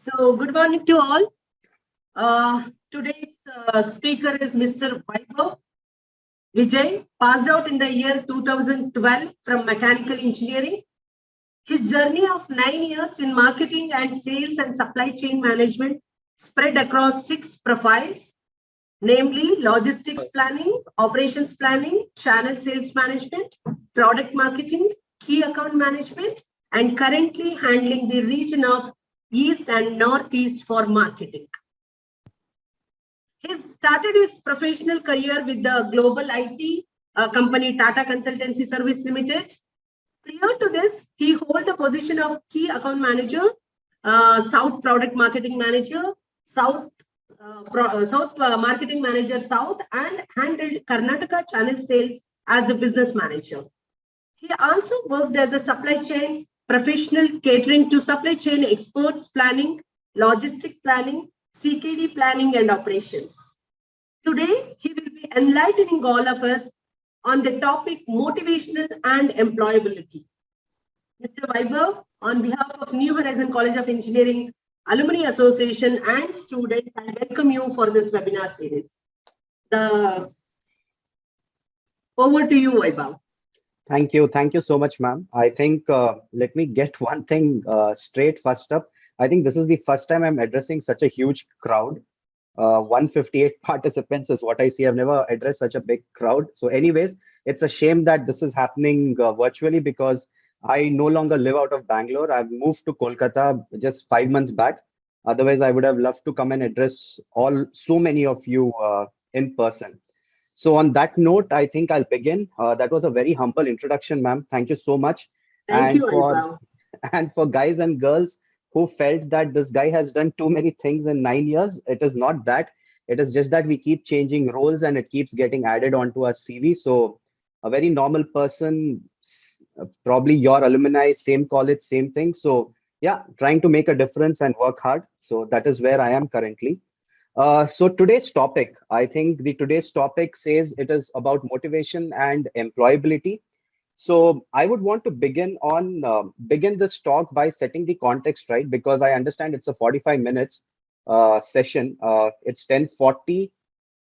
So, good morning to all. Today's speaker is Mr. Vaibhav. Vijay passed out in the year 2012 from mechanical engineering. His journey of 9 years in marketing and sales and supply chain management spread across 6 profiles, namely logistics planning, operations planning, channel sales management, product marketing, key account management, and currently handling the region of East and Northeast for marketing. He started his professional career with the global IT company Tata Consultancy Service Limited. Prior to this, he held the position of key account manager, South product marketing manager, South marketing manager South, and handled Karnataka channel sales as a business manager. He also worked as a supply chain professional, catering to supply chain exports planning, logistic planning, CKD planning, and operations. Today, he will be enlightening all of us on the topic motivational and employability. Mr. Vaibhav, on behalf of New Horizon College of Engineering Alumni Association and students, I welcome you for this webinar series. Over to you, Vaibhav. Thank you. Thank you so much, ma'am. I think let me get one thing straight first up. I think this is the first time I'm addressing such a huge crowd. 158 participants is what I see. I've never addressed such a big crowd. So anyways, it's a shame that this is happening virtually because I no longer live out of Bangalore. I've moved to Kolkata just 5 months back. Otherwise, I would have loved to come and address so many of you in person. So on that note, I think I'll begin. That was a very humble introduction, ma'am. Thank you so much. Thank you, Vaibhav. And for guys and girls who felt that this guy has done too many things in 9 years, it is not that. It is just that we keep changing roles and it keeps getting added onto our CV. So a very normal person, probably your alumni, same college, same thing. So yeah, trying to make a difference and work hard. So that is where I am currently. So today's topic, I think today's topic says it is about motivation and employability. So I would want to begin this talk by setting the context, right? Because I understand it's a 45 minutes session. It's 10:40.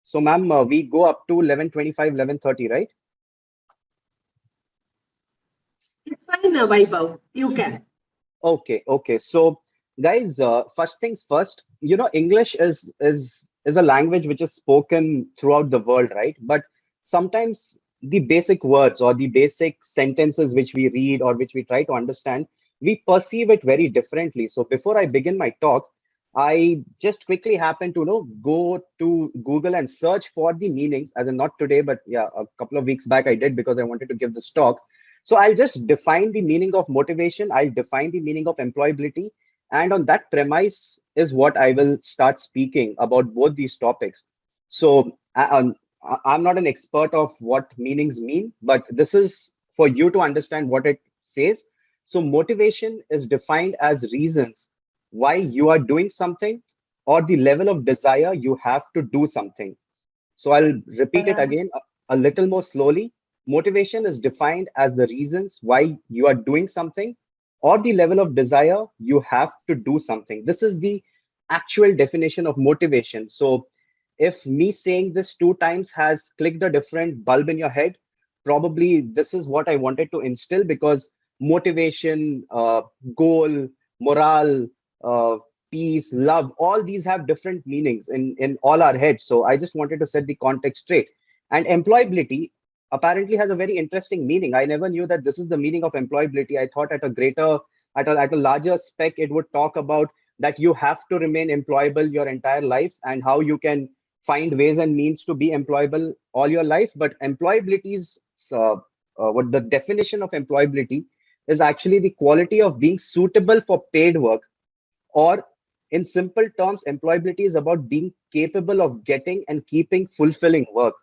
So ma'am, we go up to 11:25, 11:30, right? It's fine, Vaibhav. You can. Okay. So guys, first things first, English is a language which is spoken throughout the world, right? But sometimes the basic words or the basic sentences which we read or which we try to understand, we perceive it very differently. So before I begin my talk, I just quickly happen to go to Google and search for the meanings, as in not today, but yeah, a couple of weeks back I did because I wanted to give this talk. So I'll just define the meaning of motivation. I'll define the meaning of employability. And on that premise is what I will start speaking about both these topics. So I'm not an expert of what meanings mean, but this is for you to understand what it says. So motivation is defined as reasons why you are doing something or the level of desire you have to do something. So I'll repeat it again a little more slowly. Motivation is defined as the reasons why you are doing something or the level of desire you have to do something. This is the actual definition of motivation. So if me saying this 2 times has clicked a different bulb in your head, probably this is what I wanted to instill because motivation, goal, morale, uh, peace, love, all these have different meanings in all our heads. So I just wanted to set the context straight. And employability apparently has a very interesting meaning. I never knew that this is the meaning of employability. I thought at a larger spec, it would talk about that you have to remain employable your entire life and how you can find ways and means to be employable all your life. But employability is what the definition of employability is actually the quality of being suitable for paid work, or in simple terms, employability is about being capable of getting and keeping fulfilling work.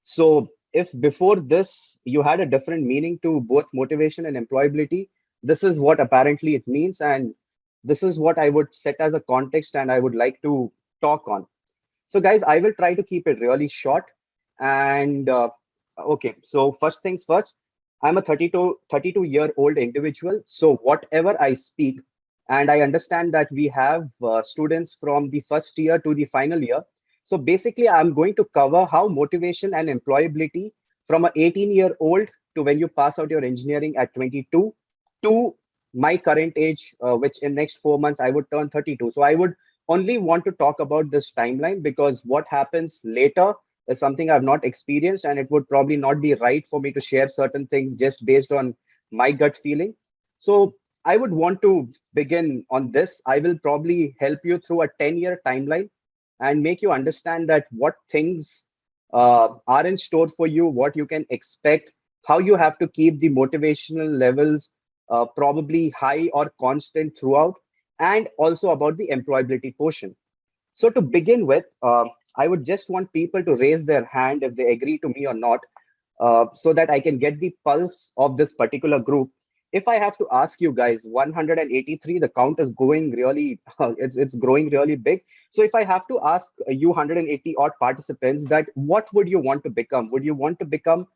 So if before this you had a different meaning to both motivation and employability, this is what apparently it means. And this is what I would set as a context and I would like to talk on. So guys, I will try to keep it really short. And okay, so first things first, I'm a 32-year-old individual. So whatever I speak, And I understand that we have students from the first year to the final year. So basically, I'm going to cover how motivation and employability from a 18-year-old to when you pass out your engineering at 22 to my current age, which in next 4 months I would turn 32. So I would only want to talk about this timeline because what happens later is something I've not experienced, and it would probably not be right for me to share certain things just based on my gut feeling. So I would want to begin on this. I will probably help you through a 10-year timeline and make you understand that what things are in store for you, what you can expect, how you have to keep the motivational levels probably high or constant throughout, and also about the employability portion. So to begin with, I would just want people to raise their hand if they agree to me or not, so that I can get the pulse of this particular group. If I have to ask you guys, 183, the count is going really, it's growing really big. So if I have to ask you 180 odd participants that what would you want to become? Would you want to become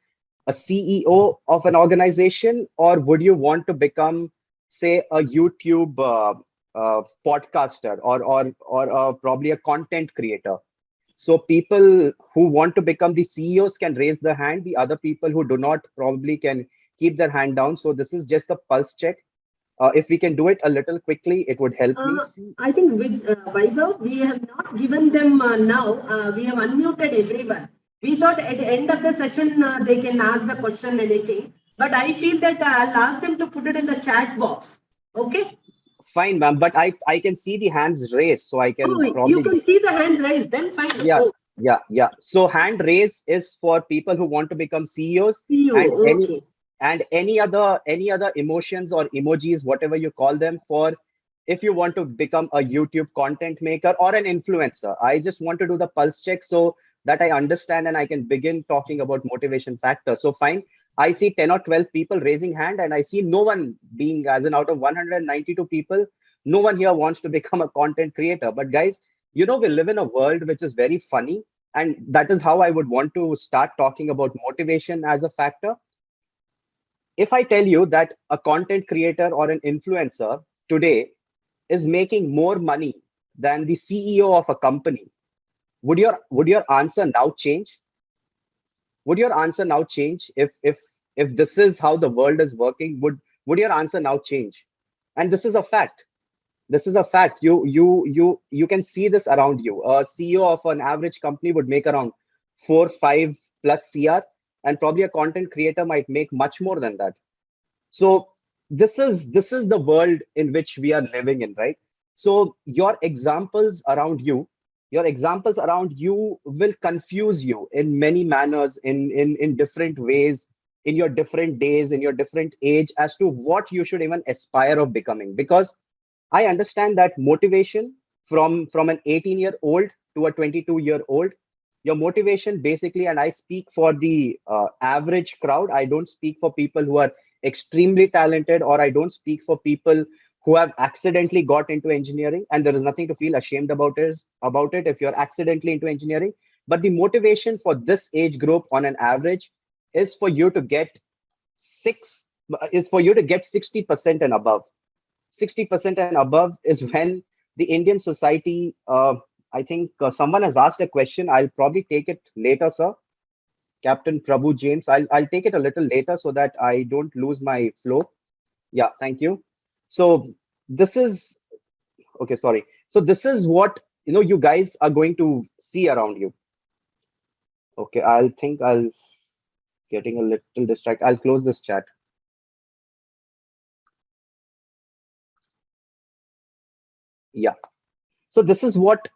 a CEO of an organization, or would you want to become, say, a YouTube podcaster, or probably a content creator? So people who want to become the CEOs can raise their hand. The other people who do not probably can keep their hand down. So this is just a pulse check. If we can do it a little quickly, it would help me. I think with Vaibhav, we have not given them now. We have unmuted everyone. We thought at the end of the session they can ask the question anything. But I feel that I'll ask them to put it in the chat box. Okay. Fine, ma'am, but I can see the hands raised, so I can Oh, you probably. can see the hand raised. Then fine. Yeah, Oh, yeah. So hand raise is for people who want to become CEOs, see you. and Okay. any other emotions or emojis, whatever you call them, for if you want to become a YouTube content maker or an influencer. I just want to do the pulse check so that I understand and I can begin talking about motivation factors. So fine. I see 10 or 12 people raising hand, and I see no one being, as in out of 192 people, no one here wants to become a content creator. But guys, we live in a world which is very funny, and that is how I would want to start talking about motivation as a factor. If I tell you that a content creator or an influencer today is making more money than the CEO of a company, would your answer now change? Would your answer now change if this is how the world is working? Would your answer now change? And this is a fact. This is a fact. You can see this around you. A CEO of an average company would make around 4 5 plus CR, and probably a content creator might make much more than that. So this is the world in which we are living in, right? So your examples around you will confuse you in many manners, in different ways, in your different days, in your different age, as to what you should even aspire of becoming. Because I understand that motivation from an 18-year-old to a 22-year-old, your motivation basically, and I speak for the average crowd. I don't speak for people who are extremely talented, or I don't speak for people who have accidentally got into engineering. And there is nothing to feel ashamed about it if you're accidentally into engineering. But the motivation for this age group on an average is for you to get six is for you to get 60% and above. 60% and above is when the Indian society, I think someone has asked a question. I'll probably take it later, sir. Captain Prabhu James. I'll take it a little later so that I don't lose my flow. Yeah, thank you. So this is okay, sorry. So this is what you guys are going to see around you. Okay, I'll think I'll getting a little distracted. I'll close this chat. Yeah. So this is what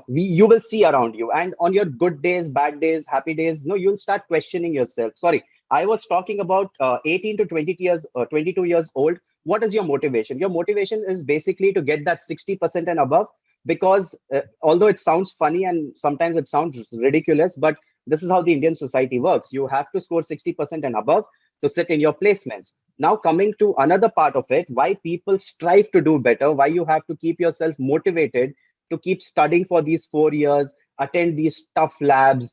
you will see around you, and on your good days, bad days, happy days, no, you'll start questioning yourself. Sorry, I was talking about 18 to 20 years, 22 years old. What is your motivation? Your motivation is basically to get that 60% and above, because although it sounds funny and sometimes it sounds ridiculous, but this is how the Indian society works. You have to score 60% and above to sit in your placements. Now, coming to another part of it, why people strive to do better, why you have to keep yourself motivated to keep studying for these 4 years, attend these tough labs,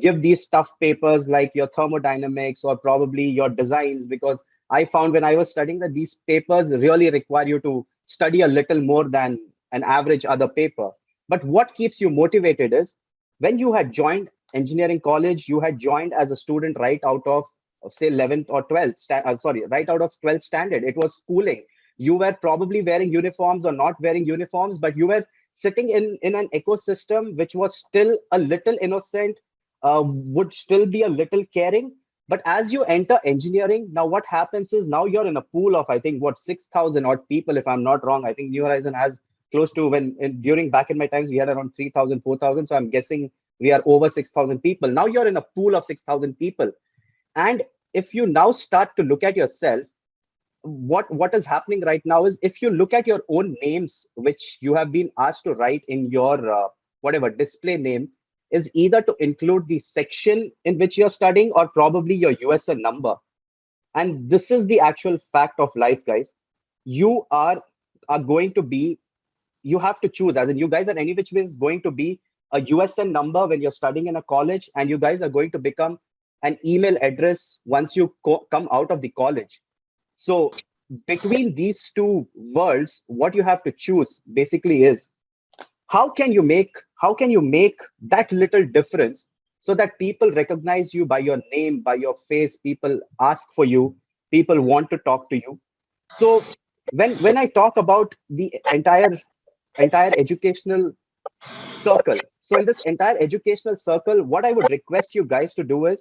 give these tough papers like your thermodynamics or probably your designs. Because I found when I was studying that these papers really require you to study a little more than an average other paper. But what keeps you motivated is when you had joined engineering college, you had joined as a student right out of say 11th or 12th, sorry, right out of 12th standard. It was schooling. You were probably wearing uniforms or not wearing uniforms, but you were sitting in an ecosystem which was still a little innocent, would still be a little caring. But as you enter engineering, now what happens is now you're in a pool of, I think, what, 6,000 odd people, if I'm not wrong. I think New Horizon has close to during back in my times, we had around 3,000, 4,000. So I'm guessing we are over 6,000 people. Now you're in a pool of 6,000 people. And if you now start to look at yourself, what is happening right now is if you look at your own names, which you have been asked to write in your whatever display name, is either to include the section in which you're studying or probably your USN number. And this is the actual fact of life, guys. You are going to be, you have to choose, as in you guys are any which way is going to be a USN number when you're studying in a college, and you guys are going to become an email address once you come out of the college. So between these two worlds, what you have to choose basically is how can you make that little difference so that people recognize you by your name, by your face, people ask for you, people want to talk to you. So when I talk about the entire educational circle, so in this entire educational circle, what I would request you guys to do is,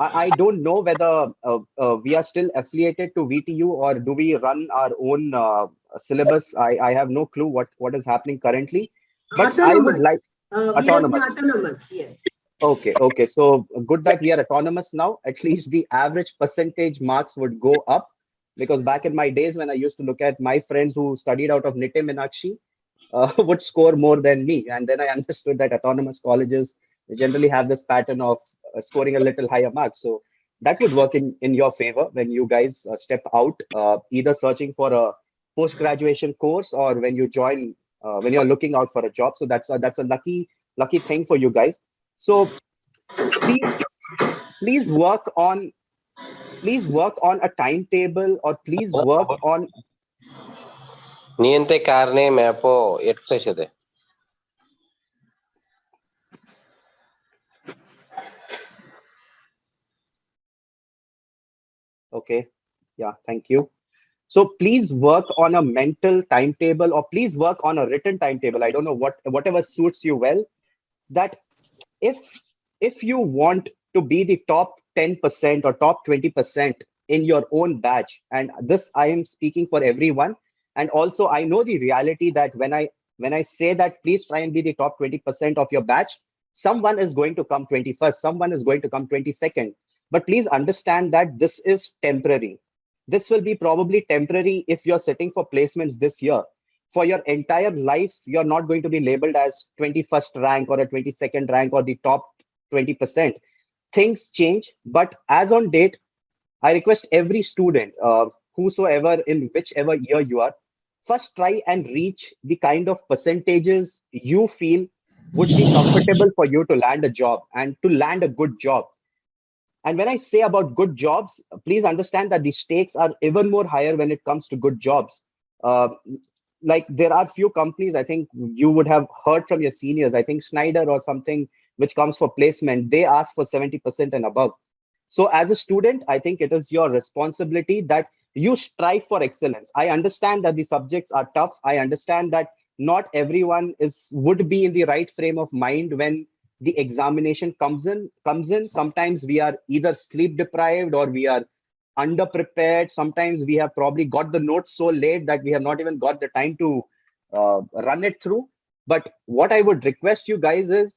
I don't know whether we are still affiliated to VTU or do we run our own syllabus. I have no clue what is happening currently, but I would Autonomous. like We are in autonomous. autonomous. Yes. Okay, okay. So good that we are autonomous now. At least the average percentage marks would go up, because back in my days when I used to look at my friends who studied out of Nitte Meenakshi, would score more than me. And then I understood that autonomous colleges generally have this pattern of scoring a little higher marks. So that would work in your favor when you guys step out, either searching for a post graduation course or when you join, when you're looking out for a job. So that's a lucky thing for you guys. So please please work on a timetable, or please work on. Niente carne mepo etkashide. Okay, yeah, thank you. So please work on a mental timetable, or please work on a written timetable. I don't know whatever suits you well. That if if you want to be the top 10% or top 20% in your own batch, and this I am speaking for everyone, and also I know the reality that when I say that please try and be the top 20% of your batch, someone is going to come 21st, someone is going to come 22nd. But please understand that this is temporary. This will be probably temporary if you're sitting for placements this year. For your entire life, you're not going to be labeled as 21st rank or a 22nd rank or the top 20%. Things change, but as on date, I request every student, whosoever in whichever year you are, first try and reach the kind of percentages you feel would be comfortable for you to land a job and to land a good job. And when I say about good jobs, please understand that the stakes are even more higher when it comes to good jobs. Uh, like there are few companies, I think you would have heard from your seniors, I think Schneider or something, which comes for placement, they ask for 70% and above. So as a student, I think it is your responsibility that you strive for excellence. I understand that the subjects are tough. I understand that not everyone would be in the right frame of mind when the examination comes in. Sometimes we are either sleep deprived or we are underprepared. Sometimes we have probably got the notes so late that we have not even got the time to run it through. But what I would request you guys is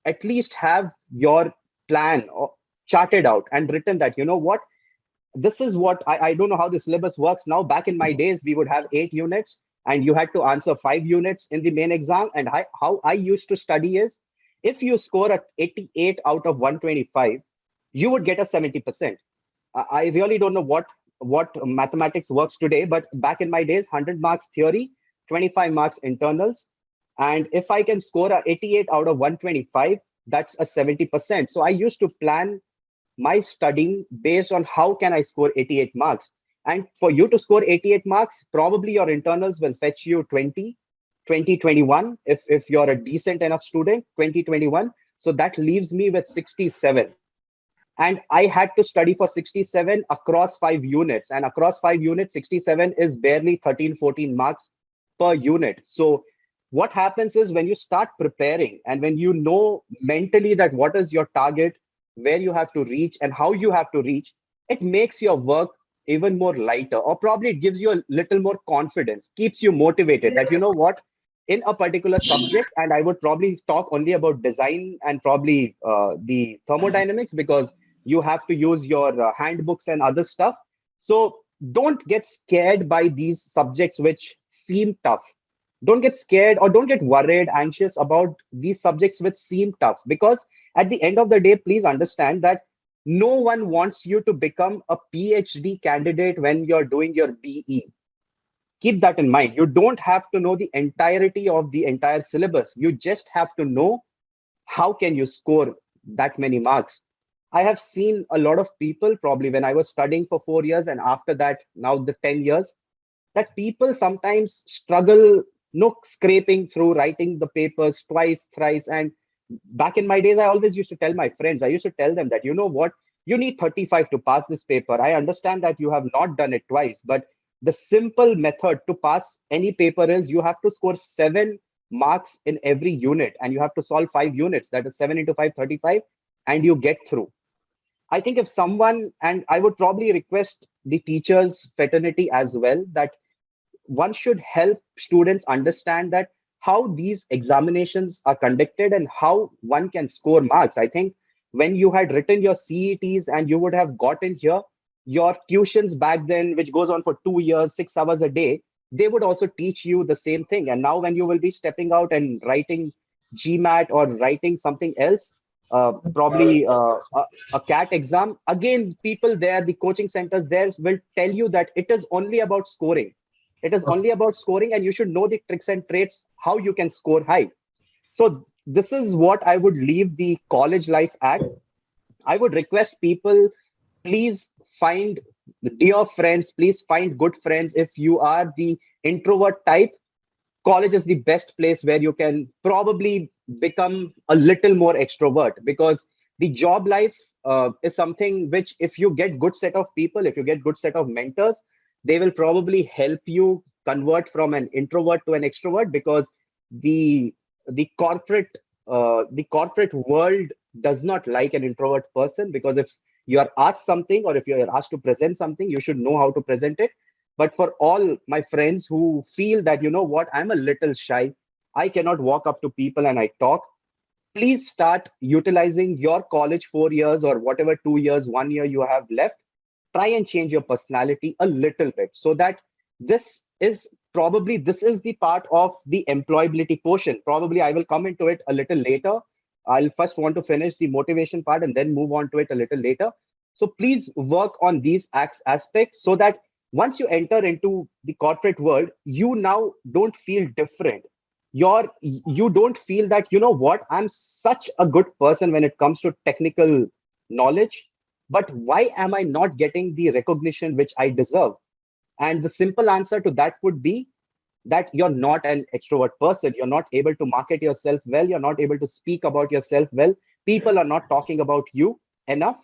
at least have your plan charted out and written that, you know what, this is what I don't know how the syllabus works now. Back in my days, we would have 8 units and you had to answer 5 units in the main exam. And how I used to study is if you score at 88 out of 125, you would get a 70%. I really don't know what mathematics works today, but back in my days, 100 marks theory, 25 marks internals. And if I can score a 88 out of 125, that's a 70%. So I used to plan my studying based on how can I score 88 marks. And for you to score 88 marks, probably your internals will fetch you 20, 21. If you're a decent enough student, 20, 21. So that leaves me with 67. And I had to study for 67 across 5 units. And across 5 units, 67 is barely 13, 14 marks per unit. So what happens is when you start preparing and when you know mentally that what is your target, where you have to reach and how you have to reach, it makes your work even more lighter, or probably it gives you a little more confidence, keeps you motivated that you know what, in a particular subject, and I would probably talk only about design and probably the thermodynamics because you have to use your handbooks and other stuff. So don't get scared by these subjects which seem tough. Don't get scared or don't get worried, anxious about these subjects which seem tough, because at the end of the day, please understand that no one wants you to become a PhD candidate when you're doing your BE. Keep that in mind. You don't have to know the entirety of the entire syllabus. You just have to know how can you score that many marks. I have seen a lot of people probably when I was studying for 4 years and after that, now the 10 years, that people sometimes struggle, no scraping through writing the papers twice, thrice. And back in my days, I always used to tell my friends, I used to tell them that, you know what, you need 35 to pass this paper. I understand that you have not done it twice, but the simple method to pass any paper is you have to score 7 marks in every unit and you have to solve 5 units. That is 7 into 5, 35, and you get through. I think if someone, and I would probably request the teachers fraternity as well, that one should help students understand that how these examinations are conducted and how one can score marks. I think when you had written your CETs and you would have gotten here, your tuitions back then, which goes on for 2 years, 6 hours a day, they would also teach you the same thing. And now when you will be stepping out and writing GMAT or writing something else, probably a CAT exam, again, people there, the coaching centers there will tell you that it is only about scoring. It is only about scoring, and you should know the tricks and traits how you can score high. So this is what I would leave the college life at. I would request people, please find dear friends, please find good friends. If you are the introvert type, college is the best place where you can probably become a little more extrovert, because the job life is something which, if you get good set of people, if you get good set of mentors, they will probably help you convert from an introvert to an extrovert, because the the corporate the corporate world does not like an introvert person, because if you are asked something or if you are asked to present something, you should know how to present it. But for all my friends who feel that, you know what, I'm a little shy, I cannot walk up to people and I talk, please start utilizing your college 4 years or whatever 2 years, 1 year you have left. Try and change your personality a little bit, so that this is the part of the employability portion. Probably I will come into it a little later. I'll first want to finish the motivation part and then move on to it a little later. So please work on these aspects so that once you enter into the corporate world, you now don't feel different. You don't feel that, you know what, I'm such a good person when it comes to technical knowledge, but why am I not getting the recognition which I deserve? And the simple answer to that would be that you're not an extrovert person. You're not able to market yourself well. You're not able to speak about yourself well. People are not talking about you enough.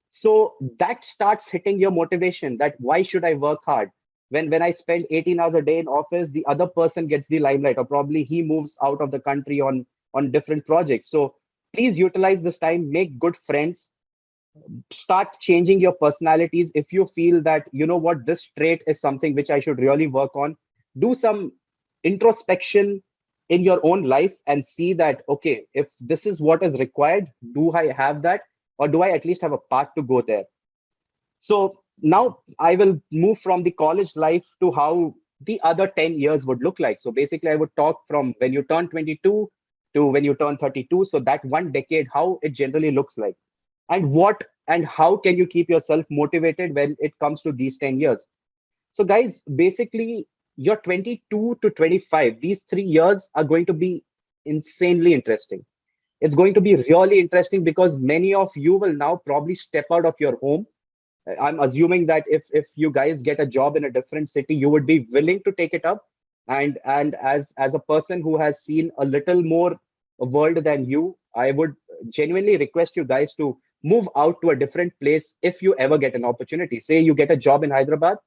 So that starts hitting your motivation, that why should I work hard? When I spend 18 hours a day in office, the other person gets the limelight, or probably he moves out of the country on different projects. So please utilize this time, make good friends, start changing your personalities. If you feel that, you know what, this trait is something which I should really work on, do some introspection in your own life and see that, okay, if this is what is required, do I have that, or do I at least have a path to go there? So now I will move from the college life to how the other 10 years would look like. So basically, I would talk from when you turn 22 to when you turn 32. So that 1 decade, how it generally looks like. And what and how can you keep yourself motivated when it comes to these 10 years? So, guys, basically, you're 22 to 25. These 3 years are going to be insanely interesting. It's going to be really interesting because many of you will now probably step out of your home I'm assuming that if you guys get a job in a different city, you would be willing to take it up. And as a person who has seen a little more world than you, I would genuinely request you guys to move out to a different place if you ever get an opportunity. Say you get a job in Hyderabad,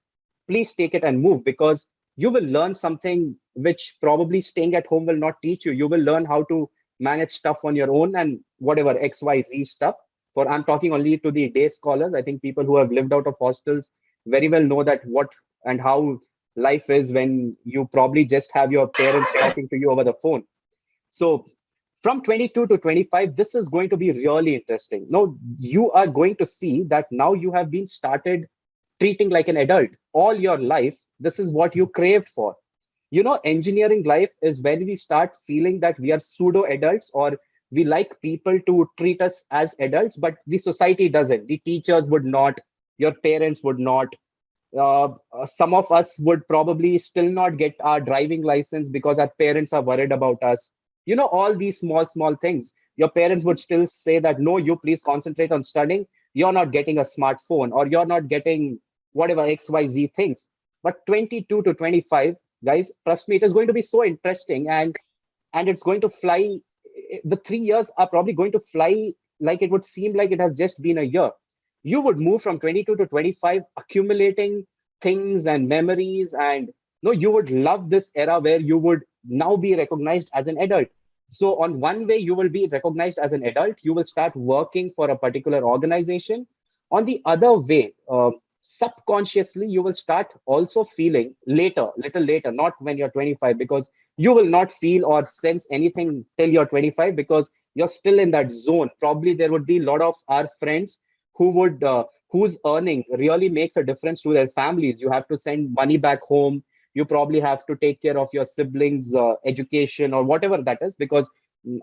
please take it and move, because you will learn something which probably staying at home will not teach you. You will learn how to manage stuff on your own and whatever XYZ stuff. For I'm talking only to the day scholars. I think people who have lived out of hostels very well know that what and how life is when you probably just have your parents talking to you over the phone. So from 22 to 25, this is going to be really interesting. Now you are going to see that now you have been started treating like an adult all your life. This is what you craved for. Engineering life is when we start feeling that we are pseudo adults, or we like people to treat us as adults, but the society doesn't. The teachers would not, your parents would not. Some of us would probably still not get our driving license because our parents are worried about us. All these small, small things. Your parents would still say that, no, you please concentrate on studying. You're not getting a smartphone, or you're not getting whatever XYZ things. But 22 to 25, guys, trust me, it is going to be so interesting, and it's going to fly. The 3 years are probably going to fly like it would seem like it has just been a year. You would move from 22 to 25 accumulating things and memories, and no, you would love this era where you would now be recognized as an adult. So on one way you will be recognized as an adult, you will start working for a particular organization. On the other way, subconsciously you will start also feeling later, little later, not when you're 25, because you will not feel or sense anything till you're 25, because you're still in that zone. Probably there would be a lot of our friends whose earning really makes a difference to their families. You have to send money back home. You probably have to take care of your siblings education or whatever that is, because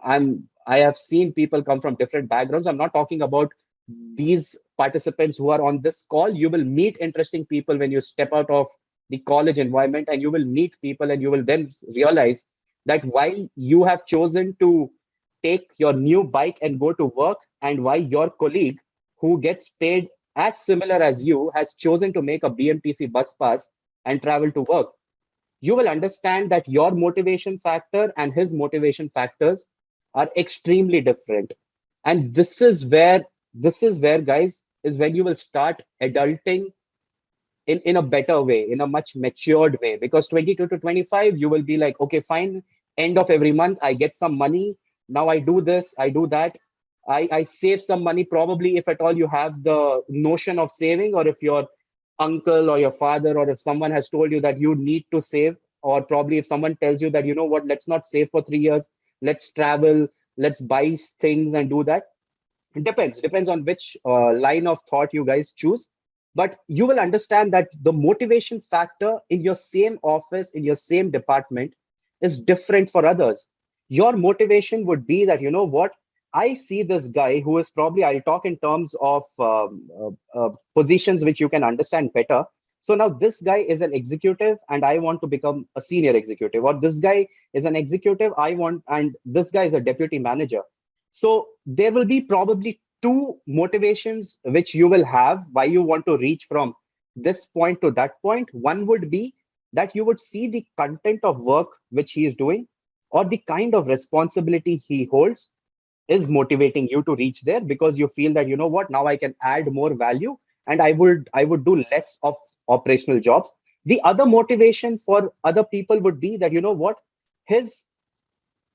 I have seen people come from different backgrounds. I'm not talking about these participants who are on this call. You will meet interesting people when you step out of the college environment, and you will meet people, and you will then realize that why you have chosen to take your new bike and go to work, and why your colleague who gets paid as similar as you has chosen to make a BMTC bus pass and travel to work. You will understand that your motivation factor and his motivation factors are extremely different. And this is where, guys, is when you will start adulting in a better way, in a much matured way. Because 22 to 25, you will be like, okay, fine, end of every month, I get some money. Now I do this, I do that. I save some money, probably, if at all you have the notion of saving, or if your uncle or your father, or if someone has told you that you need to save, or probably if someone tells you that, you know what, let's not save for 3 years, let's travel, let's buy things and do that. It depends on which line of thought you guys choose. But you will understand that the motivation factor in your same office, in your same department, is different for others. Your motivation would be that, you know what, I see this guy who is probably, I'll talk in terms of positions which you can understand better. So now this guy is an executive and I want to become a senior executive, or this guy is an executive I want, and this guy is a deputy manager. So there will be probably two motivations which you will have why you want to reach from this point to that point. One would be that you would see the content of work which he is doing, or the kind of responsibility he holds is motivating you to reach there, because you feel that, you know what, now I can add more value, and I would do less of operational jobs. The other motivation for other people would be that, you know what, his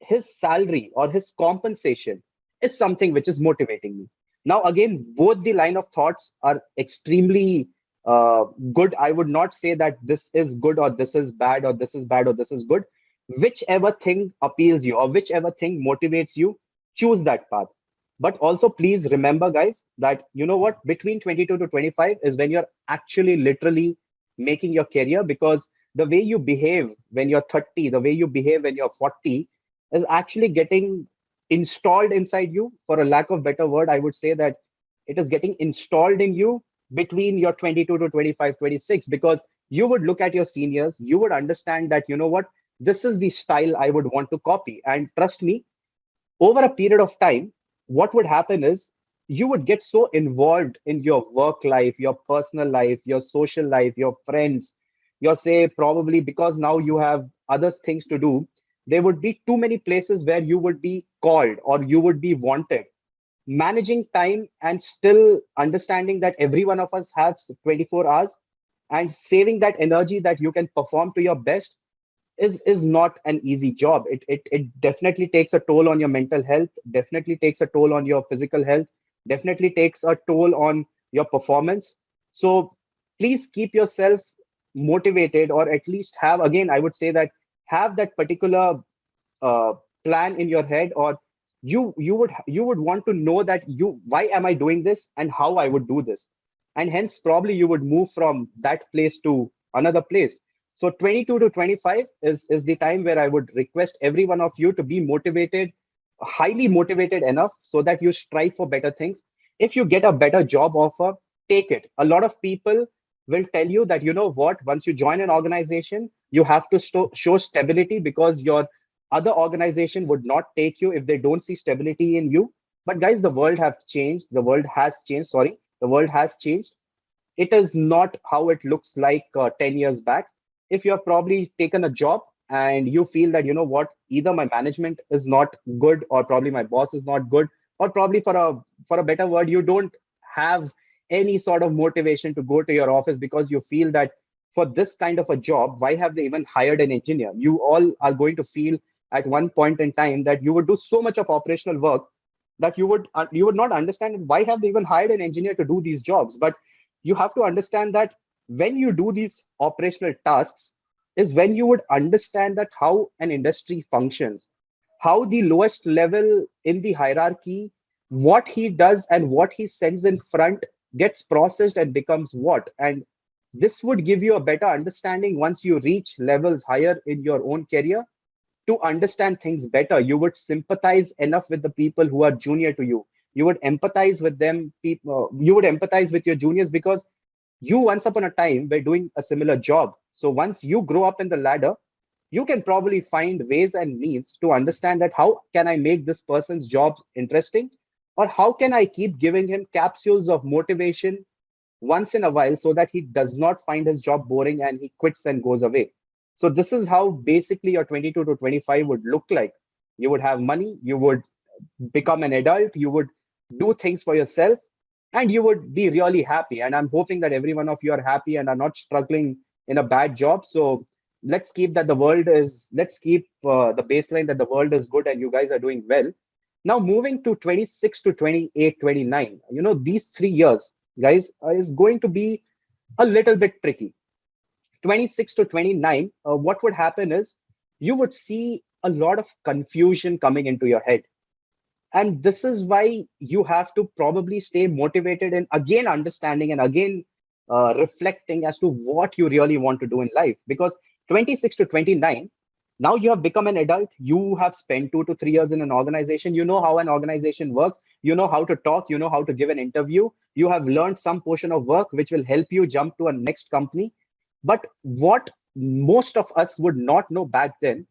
his salary or his compensation is something which is motivating me. Now, again, both the line of thoughts are extremely good. I would not say that this is good or this is bad, or this is bad or this is good. Whichever thing appeals you or whichever thing motivates you, choose that path. But also, please remember, guys, that, you know what, between 22 to 25 is when you're actually literally making your career, because the way you behave when you're 30, the way you behave when you're 40, is actually getting installed inside you. For a lack of better word, I would say that it is getting installed in you between your 22 to 25, 26, because you would look at your seniors, you would understand that, you know what, this is the style I would want to copy. And trust me, over a period of time, what would happen is you would get so involved in your work life, your personal life, your social life, your friends. You're say probably because now you have other things to do, there would be too many places where you would be called or you would be wanted. Managing time and still understanding that every one of us has 24 hours and saving that energy that you can perform to your best is not an easy job. It definitely takes a toll on your mental health, definitely takes a toll on your physical health, definitely takes a toll on your performance. So please keep yourself motivated, or at least have, again, I would say that have that particular uh, plan in your head, or you would want to know that you why am I doing this and how I would do this, and hence probably you would move from that place to another place. So 22 to 25 is the time where I would request every one of you to be motivated, highly motivated enough so that you strive for better things. If you get a better job offer, take it. A lot of people will tell you that, you know what, once you join an organization, you have to show stability because your other organization would not take you if they don't see stability in you. But guys, the world have changed. The world has changed. Sorry, the world has changed. It is not how it looks like 10 years back. If you have probably taken a job and you feel that, you know what, either my management is not good, or probably my boss is not good, or probably for a better word, you don't have any sort of motivation to go to your office because you feel that for this kind of a job, why have they even hired an engineer? You all are going to feel at one point in time that you would do so much of operational work that you would not understand why have they even hired an engineer to do these jobs. But you have to understand that when you do these operational tasks is when you would understand that how an industry functions, how the lowest level in the hierarchy, what he does and what he sends in front gets processed and becomes what. And this would give you a better understanding once you reach levels higher in your own career to understand things better. You would sympathize enough with the people who are junior to you. You would empathize with them. People, you would empathize with your juniors because you once upon a time were doing a similar job. So once you grow up in the ladder, you can probably find ways and means to understand that how can I make this person's job interesting, or how can I keep giving him capsules of motivation once in a while so that he does not find his job boring and he quits and goes away. So this is how basically your 22 to 25 would look like. You would have money, you would become an adult, you would do things for yourself, and you would be really happy. And I'm hoping that every one of you are happy and are not struggling in a bad job. So let's keep the baseline that the world is good and you guys are doing well. Now moving to 26 to 28, 29, these 3 years, guys, is going to be a little bit tricky. 26 to 29, what would happen is you would see a lot of confusion coming into your head. And this is why you have to probably stay motivated and again understanding and again reflecting as to what you really want to do in life. Because 26 to 29, now you have become an adult, you have spent 2 to 3 years in an organization, you know how an organization works, you know how to talk, you know how to give an interview, you have learned some portion of work which will help you jump to a next company. But what most of us would not know back then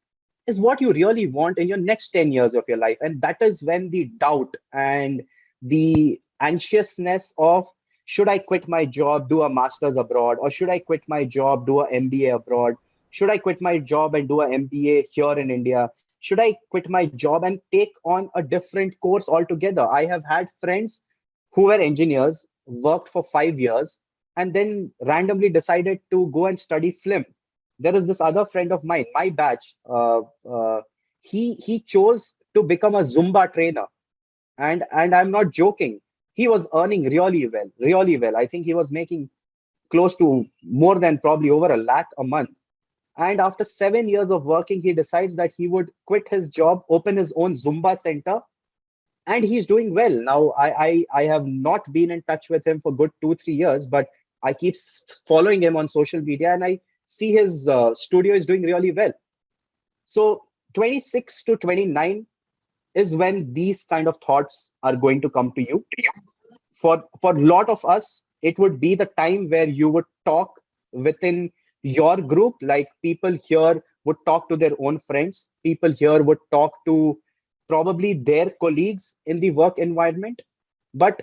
is what you really want in your next 10 years of your life. And that is when the doubt and the anxiousness of should I quit my job, do a master's abroad, or should I quit my job, do a MBA abroad? Should I quit my job and do a MBA here in India? Should I quit my job and take on a different course altogether? I have had friends who were engineers, worked for 5 years, and then randomly decided to go and study film. There is this other friend of mine, my batch. He chose to become a Zumba trainer, and I'm not joking. He was earning really well, really well. I think he was making close to more than probably over a lakh a month. And after 7 years of working, he decides that he would quit his job, open his own Zumba center, and he's doing well. Now, I have not been in touch with him for good 2 3 years, but I keep following him on social media, and I see his studio is doing really well. So 26 to 29 is when these kind of thoughts are going to come to you. For a lot of us, it would be the time where you would talk within your group, like people here would talk to their own friends, people here would talk to probably their colleagues in the work environment. But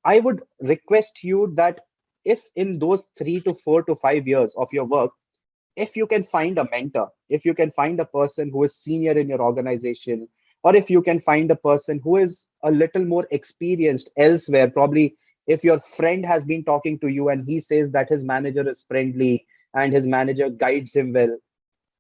I would request you that if in those 3 to 4 to 5 years of your work, if you can find a mentor, if you can find a person who is senior in your organization, or if you can find a person who is a little more experienced elsewhere, probably if your friend has been talking to you and he says that his manager is friendly and his manager guides him well,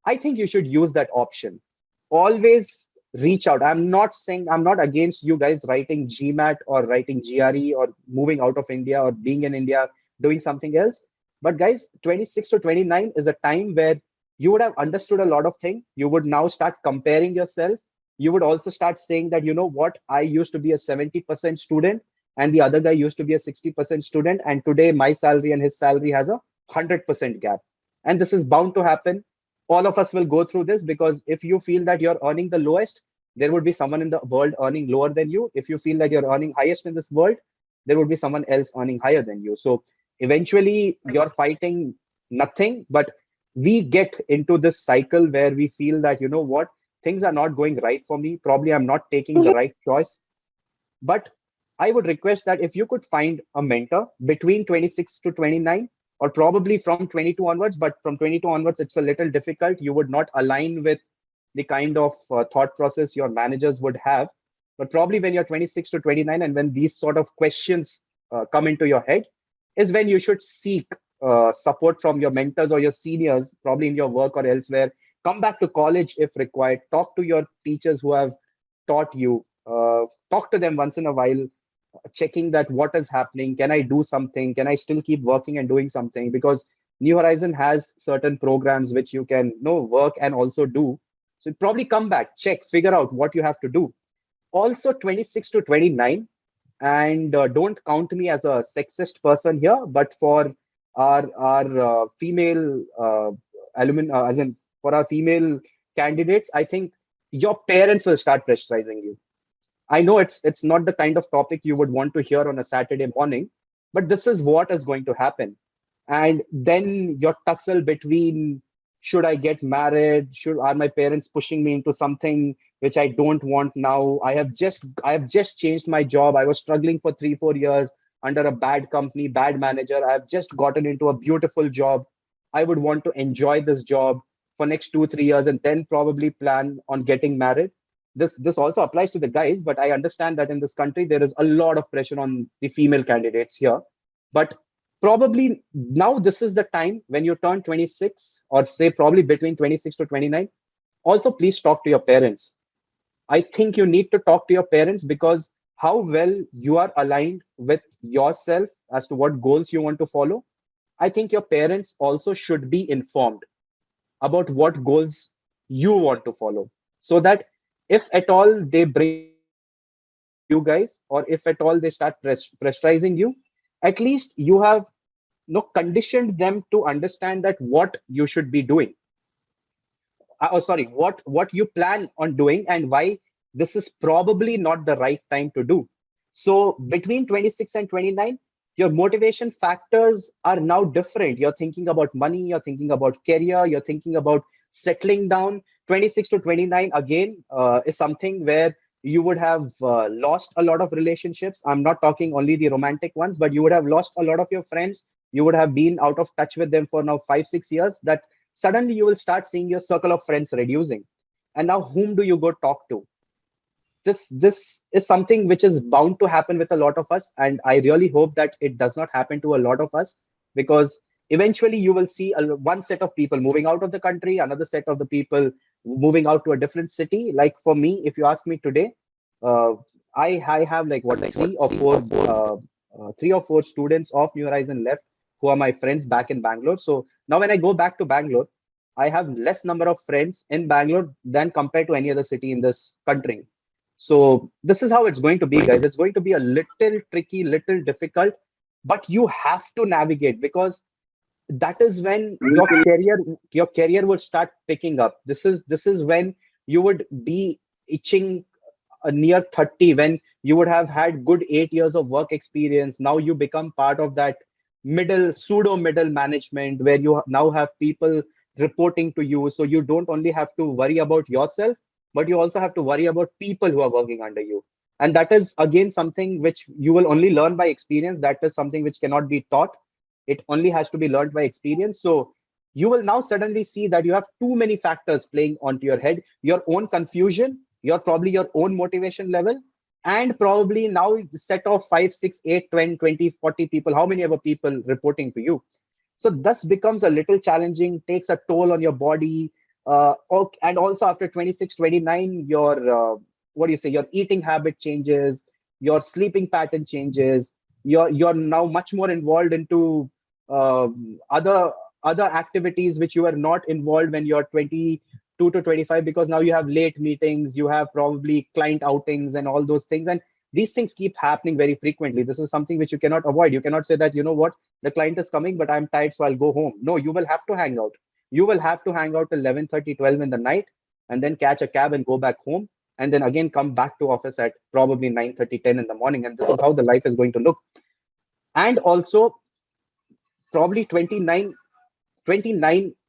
I think you should use that option. Always reach out. I'm not saying, I'm not against you guys writing GMAT or writing GRE or moving out of India or being in India, doing something else. But guys, 26 to 29 is a time where you would have understood a lot of things. You would now start comparing yourself. You would also start saying that, you know what, I used to be a 70% student and the other guy used to be a 60% student. And today my salary and his salary has a 100% gap. And this is bound to happen. All of us will go through this, because if you feel that you're earning the lowest, there would be someone in the world earning lower than you. If you feel that you're earning highest in this world, there would be someone else earning higher than you. So eventually you're fighting nothing, but we get into this cycle where we feel that, you know what, things are not going right for me. Probably I'm not taking the right choice. But I would request that if you could find a mentor between 26 to 29, or probably from 22 onwards, but from 22 onwards, it's a little difficult. You would not align with the kind of thought process your managers would have. But probably when you're 26 to 29, and when these sort of questions come into your head, is when you should seek support from your mentors or your seniors, probably in your work or elsewhere. Come back to college if required. Talk to your teachers who have taught you. Talk to them once in a while, checking that what is happening. Can I do something? Can I still keep working and doing something? Because New Horizon has certain programs which you can work and also do. So probably come back, check, figure out what you have to do. Also 26 to 29, and don't count me as a sexist person here, but for our female alumni, as in for our female candidates, I think your parents will start pressurizing you. I know it's not the kind of topic you would want to hear on a Saturday morning, but this is what is going to happen. And then your tussle between, should I get married? Should Are my parents pushing me into something which I don't want now? I have just changed my job. I was struggling for 3 4 years under a bad company, bad manager. I have just gotten into a beautiful job. I would want to enjoy this job for next 2 3 years and then probably plan on getting married. This also applies to the guys, but I understand that in this country there is a lot of pressure on the female candidates here. But probably now this is the time when you turn 26, or say probably between 26 to 29. Also, please talk to your parents. I think you need to talk to your parents, because how well you are aligned with yourself as to what goals you want to follow. I think your parents also should be informed about what goals you want to follow, so that if at all they bring you guys, or if at all they start pressurizing you, at least you have conditioned them to understand that what you should be doing. What you plan on doing, and why this is probably not the right time to do. So between 26 and 29, your motivation factors are now different. You're thinking about money, you're thinking about career, you're thinking about settling down. 26 to 29 again is something where you would have lost a lot of relationships. I'm not talking only the romantic ones, but you would have lost a lot of your friends. You would have been out of touch with them for now 5 6 years. That suddenly you will start seeing your circle of friends reducing. And now whom do you go talk to? This is something which is bound to happen with a lot of us, and I really hope that it does not happen to a lot of us, because eventually you will see one set of people moving out of the country, another set of the people moving out to a different city. Like for me, if you ask me today, uh, I have like what, three or four students of New Horizon left, who are my friends back in Bangalore. So now when I go back to Bangalore, I have less number of friends in Bangalore than compared to any other city in this country. So this is how it's going to be, guys. It's going to be a little tricky, little difficult, but you have to navigate, because that is when your career will start picking up. This is when you would be itching near 30, when you would have had good 8 years of work experience. Now you become part of that middle management, where you now have people reporting to you. So you don't only have to worry about yourself, but you also have to worry about people who are working under you. And that is again something which you will only learn by experience. That is something which cannot be taught. It only has to be learned by experience. So you will now suddenly see that you have too many factors playing onto your head, your own confusion, your own motivation level, and probably now the set of 5, 6, 8, 20, 20, 40 people, how many ever people reporting to you. So thus becomes a little challenging, takes a toll on your body. And also after 26, 29, what do you say, your eating habit changes, your sleeping pattern changes, you're now much more involved into other activities which you were not involved when you're 22 to 25, because now you have late meetings, you have probably client outings and all those things. And these things keep happening very frequently. This is something which you cannot avoid. You cannot say that, you know what, the client is coming, but I'm tired, so I'll go home. No, you will have to hang out. You will have to hang out till 11:30, 12 in the night, and then catch a cab and go back home, and then again come back to office at probably 9:30, 10 in the morning. And this is how the life is going to look. And also probably 29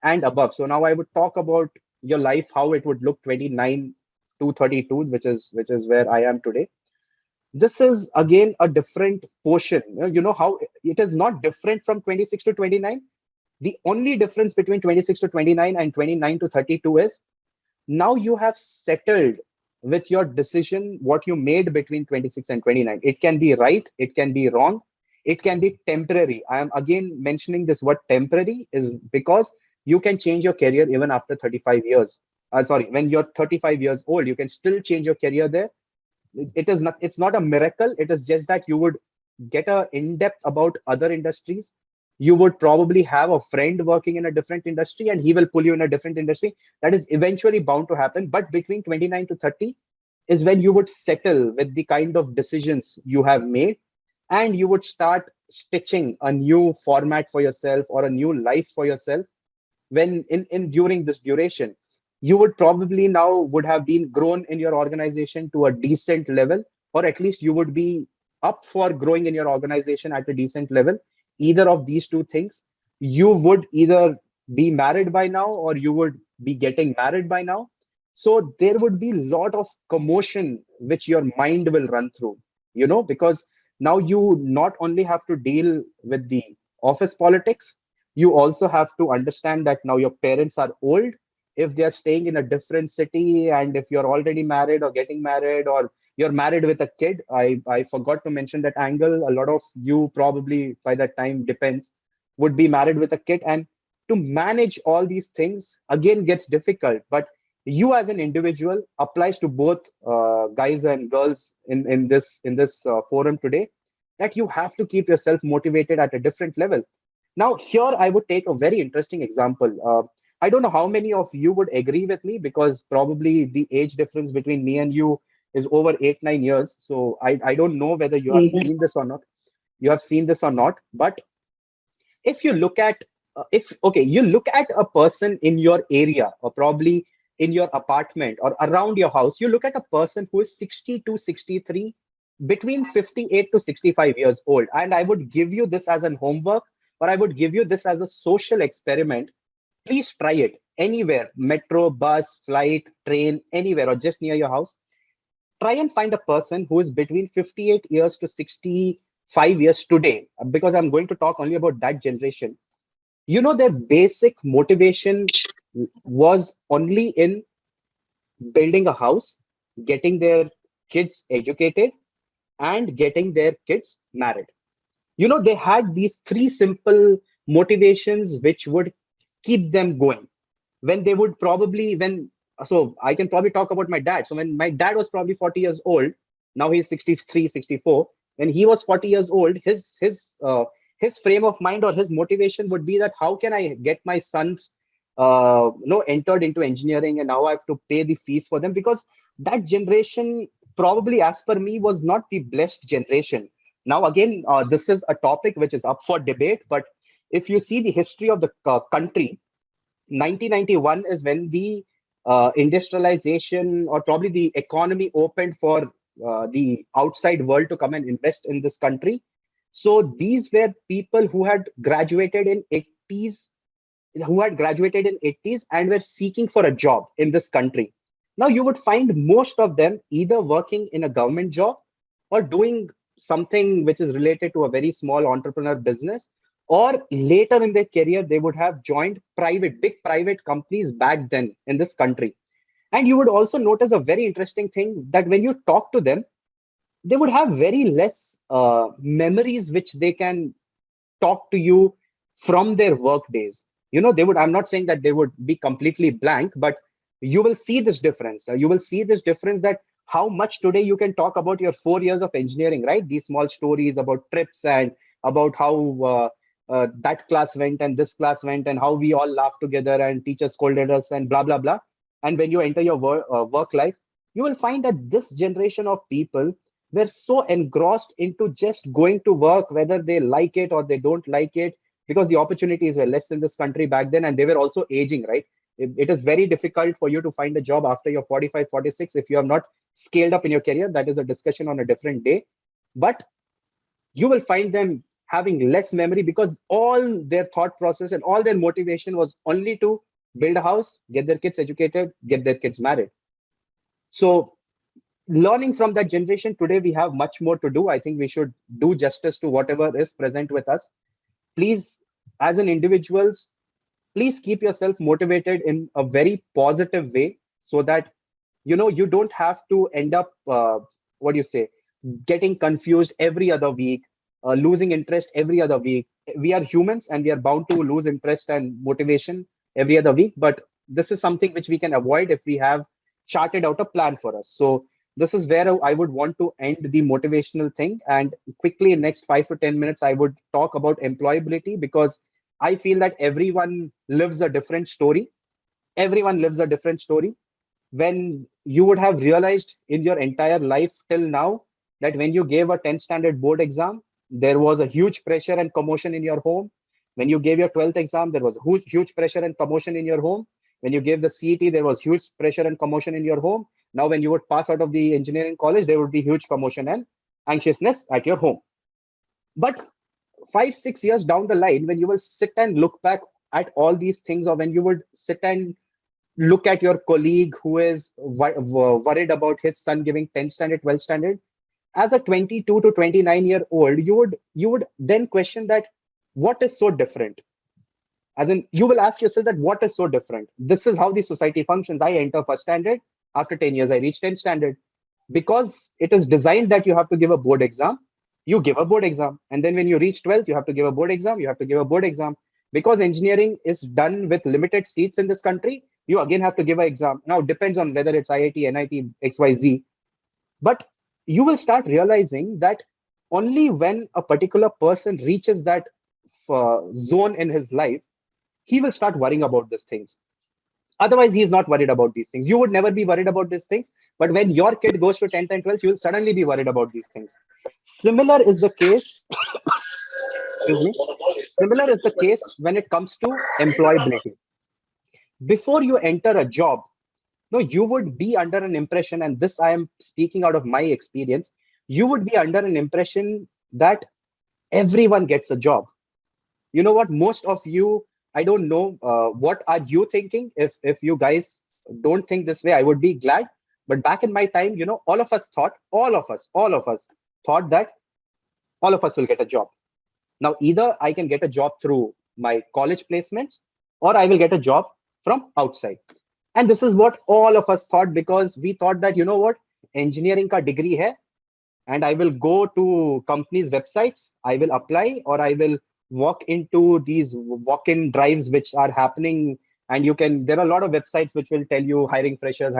and above. So now I would talk about your life, how it would look 29 to 32, which is where I am today. This is again a different portion. You know how it is not different from 26 to 29. The only difference between 26 to 29 and 29 to 32 is now you have settled with your decision what you made between 26 and 29. It can be right, it can be wrong, it can be temporary. I am again mentioning this word temporary is because you can change your career even after 35 years. Sorry, when you're 35 years old, you can still change your career there. It's not a miracle. It is just that you would get a in-depth about other industries. You would probably have a friend working in a different industry and he will pull you in a different industry. That is eventually bound to happen. But between 29 to 30 is when you would settle with the kind of decisions you have made, and you would start stitching a new format for yourself or a new life for yourself. When in during this duration, you would probably now would have been grown in your organization to a decent level, or at least you would be up for growing in your organization at a decent level. Either of these two things, you would either be married by now or you would be getting married by now. So there would be a lot of commotion which your mind will run through, because now you not only have to deal with the office politics, you also have to understand that now your parents are old. If they are staying in a different city, and if you're already married or getting married, or you're married with a kid, I forgot to mention that angle. A lot of you probably by that time, depends, would be married with a kid, and to manage all these things again gets difficult. But you as an individual, applies to both guys and girls in this forum today, that you have to keep yourself motivated at a different level. Now, here I would take a very interesting example. I don't know how many of you would agree with me, because probably the age difference between me and you is over 8, 9 years. So I don't know whether you have Mhm. seen this or not. You have seen this or not. But if you look at, if okay, you look at a person in your area, or probably in your apartment or around your house, you look at a person who is 60 to 63, between 58 to 65 years old. And I would give you this as an homework, or I would give you this as a social experiment. Please try it anywhere: metro, bus, flight, train, anywhere, or just near your house. Try and find a person who is between 58 years to 65 years today, because I'm going to talk only about that generation. Their basic motivation was only in building a house, getting their kids educated, and getting their kids married. They had these three simple motivations which would keep them going. When they would probably, when so I can probably talk about my dad. So when my dad was probably 40 years old, now he's 63, 64. When he was 40 years old, his frame of mind or his motivation would be that how can I get my sons entered into engineering, and now I have to pay the fees for them, because that generation, probably as per me, was not the blessed generation. Now again, this is a topic which is up for debate, but if you see the history of the country, 1991 is when the industrialization, or probably the economy, opened for the outside world to come and invest in this country. So these were people who had graduated in 80s and were seeking for a job in this country. Now you would find most of them either working in a government job or doing something which is related to a very small entrepreneur business, or later in their career they would have joined big private companies back then in this country. And you would also notice a very interesting thing, that when you talk to them, they would have very less memories which they can talk to you from their work days. They would, I'm not saying that they would be completely blank, but you will see this difference. You will see this difference, that how much today you can talk about your 4 years of engineering, right? These small stories about trips and about how that class went and this class went and how we all laughed together and teachers scolded us and blah, blah, blah. And when you enter your work life, you will find that this generation of people were so engrossed into just going to work, whether they like it or they don't like it, because the opportunities were less in this country back then, and they were also aging, right? It is very difficult for you to find a job after you're 45, 46 if you have not scaled up in your career. That is a discussion on a different day. But you will find them having less memory, because all their thought process and all their motivation was only to build a house, get their kids educated, get their kids married. So learning from that generation, today we have much more to do. I think we should do justice to whatever is present with us. Please, as an individuals, please keep yourself motivated in a very positive way, so that you don't have to end up what do you say, getting confused every other week, losing interest every other week. We are humans and we are bound to lose interest and motivation every other week, but this is something which we can avoid if we have charted out a plan for us. So this is where I would want to end the motivational thing, and quickly in next 5 to 10 minutes I would talk about employability, because I feel that everyone lives a different story. Everyone lives a different story. When you would have realized in your entire life till now that when you gave a 10th standard board exam, there was a huge pressure and commotion in your home. When you gave your 12th exam, there was huge pressure and commotion in your home. When you gave the CET, there was huge pressure and commotion in your home. Now, when you would pass out of the engineering college, there would be huge commotion and anxiousness at your home. But 5, 6 years down the line, when you will sit and look back at all these things, or when you would sit and look at your colleague who is worried about his son giving 10th standard, 12th standard, as a 22 to 29-year-old, you would then question that what is so different. As in, you will ask yourself that what is so different. This is how the society functions. I enter first standard, after 10 years I reach 10th standard, because it is designed that you have to give a board exam. You give a board exam, and then when you reach 12th, you have to give a board exam. You have to give a board exam, because engineering is done with limited seats in this country. You again have to give an exam. Now, it depends on whether it's IIT, NIT, XYZ. But you will start realizing that only when a particular person reaches that zone in his life, he will start worrying about these things. Otherwise, he is not worried about these things. You would never be worried about these things. But when your kid goes to 10th and 12th, you will suddenly be worried about these things. Similar is the case, excuse me, similar is the case when it comes to employability. Before you enter a job, no, you would be under an impression, and this I am speaking out of my experience, you would be under an impression that everyone gets a job. You know what? Most of you, I don't know, what are you thinking? If you guys don't think this way, I would be glad. But back in my time, all of us thought that all of us will get a job. Now, either I can get a job through my college placements, or I will get a job from outside. And this is what all of us thought, because we thought that, engineering ka degree hai, and I will go to companies' websites, I will apply, or I will walk into these walk-in drives which are happening. And there are a lot of websites which will tell you hiring freshers,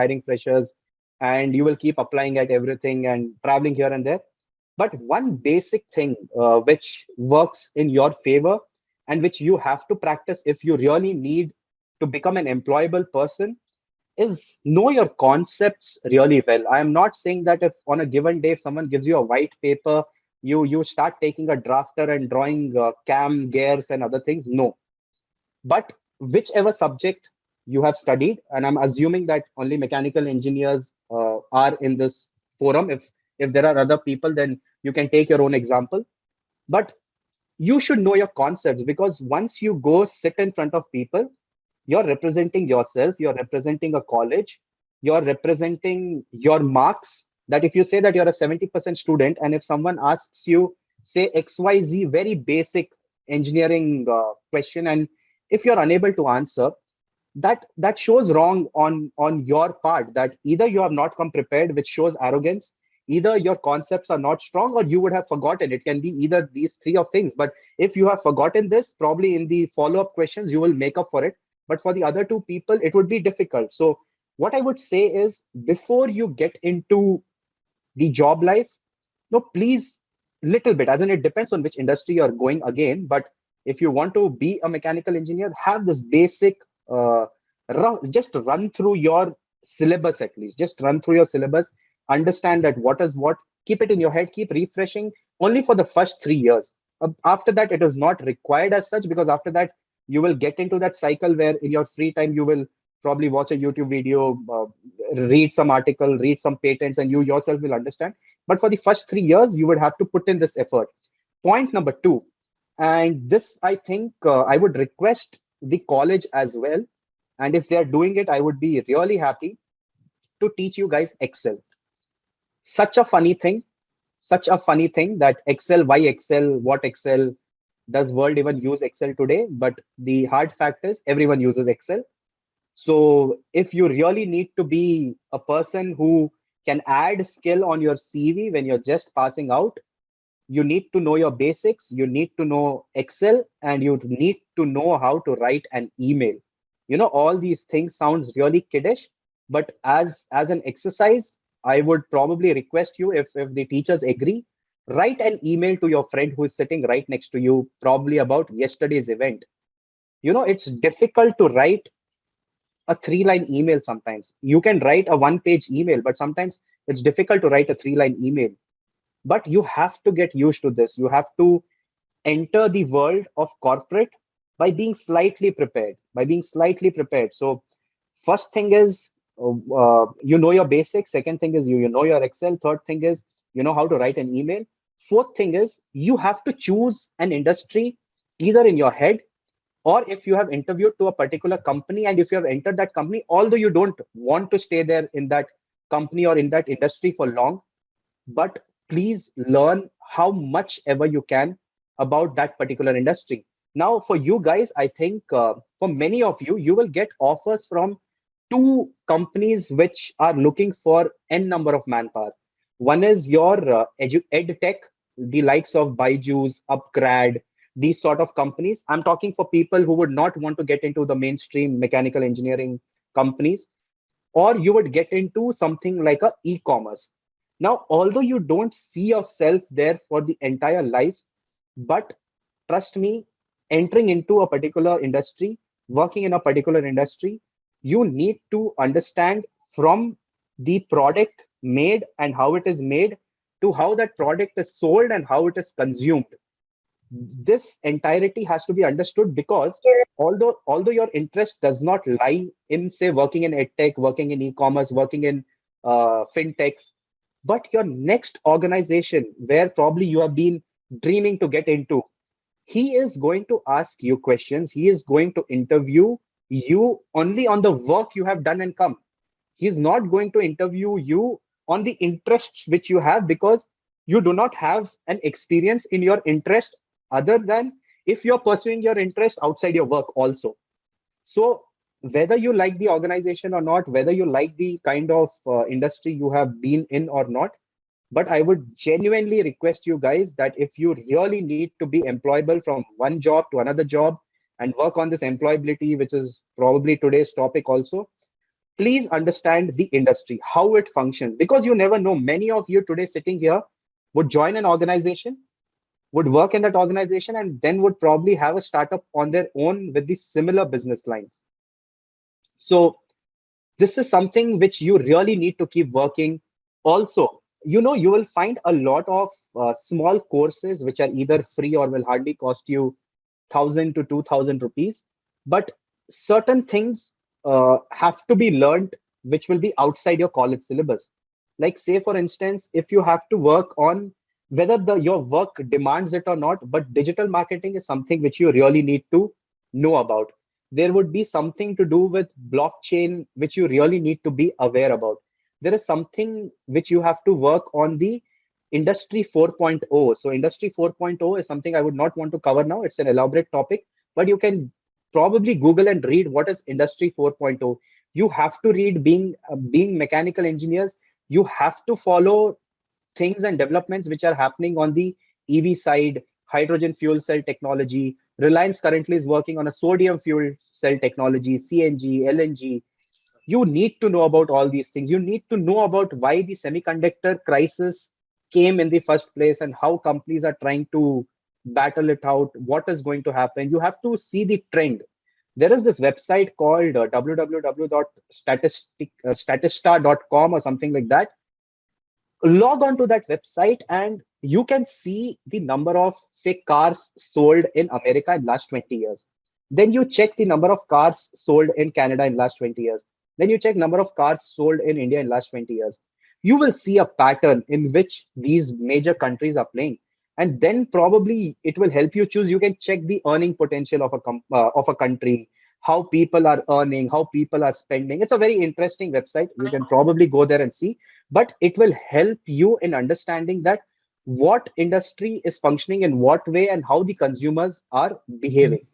and you will keep applying at everything and traveling here and there. But one basic thing which works in your favor, and which you have to practice if you really need to become an employable person, is know your concepts really well. I am not saying that if on a given day, if someone gives you a white paper, you start taking a drafter and drawing cam, gears and other things. No. But whichever subject you have studied, and I'm assuming that only mechanical engineers are in this forum. If there are other people, then you can take your own example. But you should know your concepts, because once you go sit in front of people, you're representing yourself, you're representing a college, you're representing your marks. That if you say that you're a 70% student, and if someone asks you, say, XYZ, very basic engineering question, and if you're unable to answer, that shows wrong on your part, that either you have not come prepared, which shows arrogance, either your concepts are not strong, or you would have forgotten. It can be either these three of things. But if you have forgotten this, probably in the follow-up questions you will make up for it, but for the other two people it would be difficult. So what I would say is, before you get into the job life, no, please, little bit, as in it depends on which industry you're going again. But if you want to be a mechanical engineer, have this basic, uh, just run through your syllabus at least. Just run through your syllabus, understand that what is what, keep it in your head, keep refreshing only for the first 3 years. After that, it is not required as such, because after that, you will get into that cycle where in your free time, you will probably watch a YouTube video, read some article, read some patents, and you yourself will understand. But for the first 3 years, you would have to put in this effort. Point number two, and this I think I would request the college as well. And if they are doing it, I would be really happy to teach you guys Excel. Such a funny thing, such a funny thing that Excel, why Excel, what Excel, does world even use Excel today? But the hard fact is everyone uses Excel. So if you really need to be a person who can add skill on your CV when you're just passing out, you need to know your basics, you need to know Excel, and you need to know how to write an email. All these things sounds really kiddish, but as an exercise, I would probably request you, if the teachers agree, write an email to your friend who is sitting right next to you, probably about yesterday's event. It's difficult to write a three-line email sometimes. You can write a one-page email, but sometimes it's difficult to write a three-line email. But you have to get used to this. You have to enter the world of corporate by being slightly prepared, So first thing is, you know your basics. Second thing is, you know your Excel. Third thing is, you know how to write an email. Fourth thing is, you have to choose an industry either in your head, or if you have interviewed to a particular company, and if you have entered that company, although you don't want to stay there in that company or in that industry for long, but please learn how much ever you can about that particular industry. Now, for you guys, I think for many of you, you will get offers from two companies which are looking for n number of manpower. One is your ed tech, the likes of Byju's, Upgrad, these sort of companies. I'm talking for people who would not want to get into the mainstream mechanical engineering companies, or you would get into something like a e-commerce. Now, although you don't see yourself there for the entire life, but trust me, entering into a particular industry, working in a particular industry, you need to understand from the product made and how it is made, to how that product is sold and how it is consumed. This entirety has to be understood, because although your interest does not lie in, say, working in edtech, working in e-commerce, working in fintechs, but your next organization where probably you have been dreaming to get into, he is going to ask you questions. He is going to interview you only on the work you have done and come. He's not going to interview you on the interests which you have, because you do not have an experience in your interest, other than if you're pursuing your interest outside your work also. So whether you like the organization or not, whether you like the kind of industry you have been in or not, but I would genuinely request you guys that if you really need to be employable from one job to another job and work on this employability, which is probably today's topic also, please understand the industry, how it functions, because you never know. Many of you today sitting here would join an organization, would work in that organization, and then would probably have a startup on their own with the similar business lines. So this is something which you really need to keep working. Also, you will find a lot of small courses which are either free or will hardly cost you 1,000 to 2,000 rupees. But certain things have to be learned which will be outside your college syllabus. Like, say, for instance, if you have to work on, whether your work demands it or not, but digital marketing is something which you really need to know about. there would be something to do with blockchain, which you really need to be aware about. There is something which you have to work on the industry 4.0. So industry 4.0 is something I would not want to cover now. It's an elaborate topic, but you can probably Google and read what is industry 4.0. You have to read being mechanical engineers. You have to follow things and developments which are happening on the EV side, hydrogen fuel cell technology. Reliance currently is working on a sodium fuel cell technology, CNG, LNG. You need to know about all these things. You need to know about why the semiconductor crisis came in the first place and how companies are trying to battle it out, what is going to happen. You have to see the trend. There is this website called www.statista.com or something like that. Log on to that website and you can see the number of, say, cars sold in America in last 20 years. Then you check the number of cars sold in Canada in last 20 years. Then you check number of cars sold in India in last 20 years. You will see a pattern in which these major countries are playing. And then probably it will help you choose. You can check the earning potential of a country, how people are earning, how people are spending. It's a very interesting website. You can probably go there and see, but it will help you in understanding that what industry is functioning in what way and how the consumers are behaving.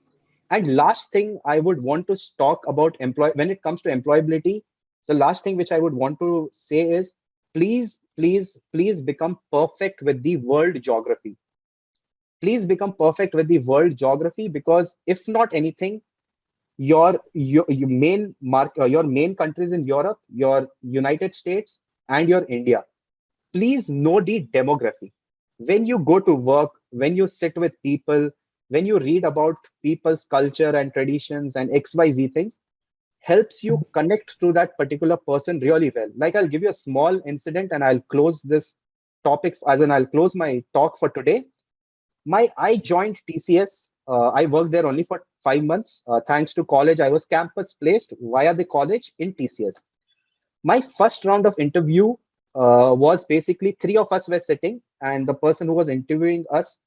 And last thing I would want to talk about when it comes to employability, the last thing which I would want to say is please, please, please become perfect with the world geography. Please become perfect with the world geography, because if not anything, your your main countries in Europe, your United States, and your India, please know the demography. When you go to work, when you sit with people, when you read about people's culture and traditions and XYZ things, helps you connect to that particular person really well. Like, I'll give you a small incident and I'll close this topic, as in I'll close my talk for today. I joined TCS. I worked there only for 5 months. Thanks to college, I was campus placed via the college in TCS. My first round of interview was basically three of us were sitting, and the person who was interviewing us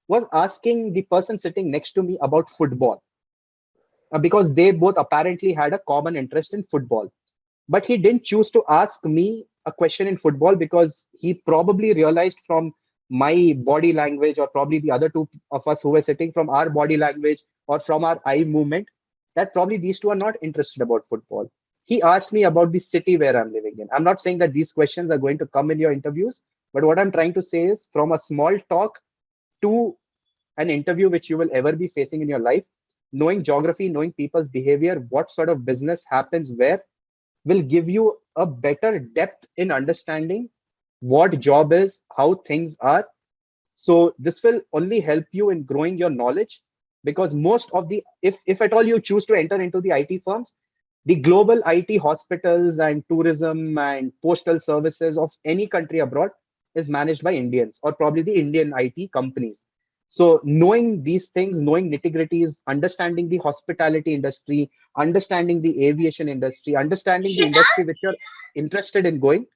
was asking the person sitting next to me about football, because they both apparently had a common interest in football. But he didn't choose to ask me a question in football because he probably realized from my body language, or probably the other two of us who were sitting, from our body language or from our eye movement, that probably these two are not interested about football. He asked me about the city where I'm living in. I'm not saying that these questions are going to come in your interviews, but what I'm trying to say is, from a small talk to an interview which you will ever be facing in your life, knowing geography, knowing people's behavior, what sort of business happens where, will give you a better depth in understanding what job is, how things are. So this will only help you in growing your knowledge, because most of the, if at all you choose to enter into the IT firms, the global IT hospitals and tourism and postal services of any country abroad is managed by Indians, or probably the Indian IT companies. So knowing these things, knowing nitty-gritties, understanding the hospitality industry, understanding the aviation industry, understanding the industry which you're interested in going,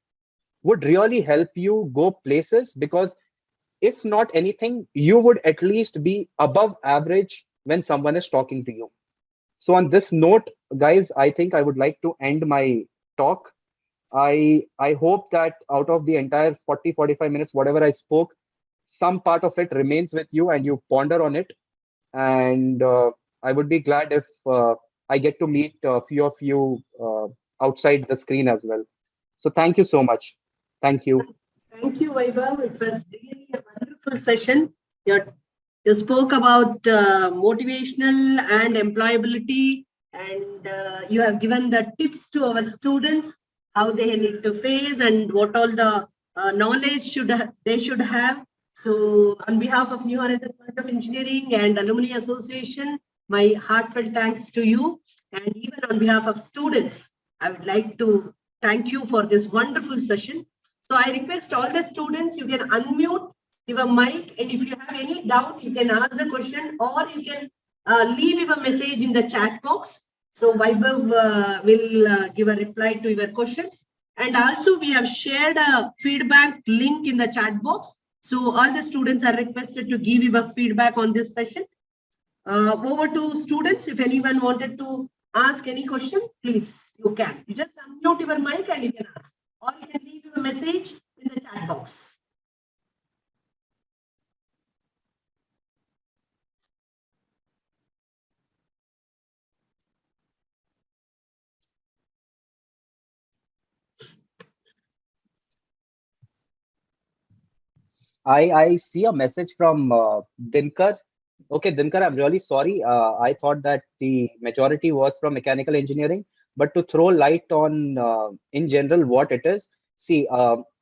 would really help you go places, because if not anything, you would at least be above average when someone is talking to you. So on this note, guys, I think I would like to end my talk. I hope that out of the entire 40-45 minutes, whatever I spoke, some part of it remains with you and you ponder on it. And I would be glad if I get to meet a few of you outside the screen as well. So thank you so much. Thank you. Thank you, Vaibhav. It was really a wonderful session. You spoke about motivational and employability, and you have given the tips to our students, how they need to face and what all the knowledge they should have. So on behalf of New Horizon College of Engineering and Alumni Association, my heartfelt thanks to you. And even on behalf of students, I would like to thank you for this wonderful session. So I request all the students, you can unmute your mic, and if you have any doubt, you can ask the question, or you can leave your message in the chat box. So Vaibhav will give a reply to your questions. And also we have shared a feedback link in the chat box. So all the students are requested to give you a feedback on this session. Over to students. If anyone wanted to ask any question, please, you can. You just unmute your mic and you can ask. Or you can leave your message in the chat box. I see a message from Dinkar. Okay, Dinkar, I'm really sorry. I thought that the majority was from mechanical engineering, but to throw light on in general what it is, see,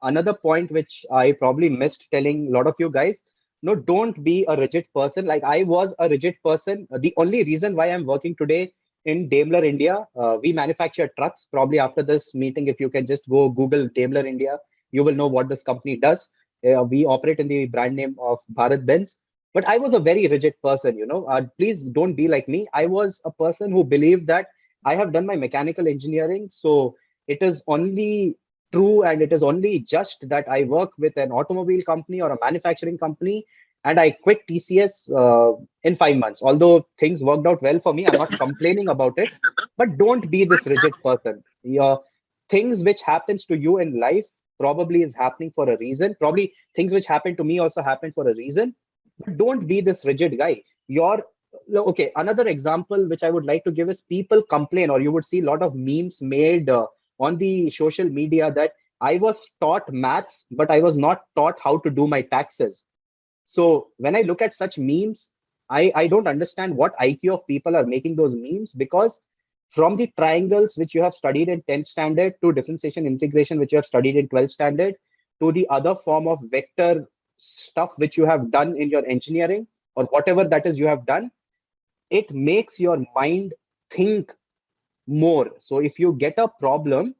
another point which I probably missed telling a lot of you guys, no, don't be a rigid person. Like I was a rigid person. The only reason why I'm working today in Daimler India, we manufacture trucks. Probably after this meeting, if you can just go Google Daimler India, you will know what this company does. We operate in the brand name of Bharat Benz. But I was a very rigid person, you know. Please don't be like me. I was a person who believed that I have done my mechanical engineering, so it is only true and it is only just that I work with an automobile company or a manufacturing company, and I quit TCS in 5 months. Although things worked out well for me, I'm not complaining about it. But don't be this rigid person. Your things which happens to you in life probably is happening for a reason. Probably things which happened to me also happened for a reason. But don't be this rigid guy. You're okay. Another example which I would like to give is people complain, or you would see a lot of memes made on the social media that I was taught maths, but I was not taught how to do my taxes. So when I look at such memes, I don't understand what IQ of people are making those memes, because from the triangles which you have studied in 10th standard to differentiation integration which you have studied in 12th standard to the other form of vector stuff which you have done in your engineering or whatever that is you have done, it makes your mind think more. So if you get a problem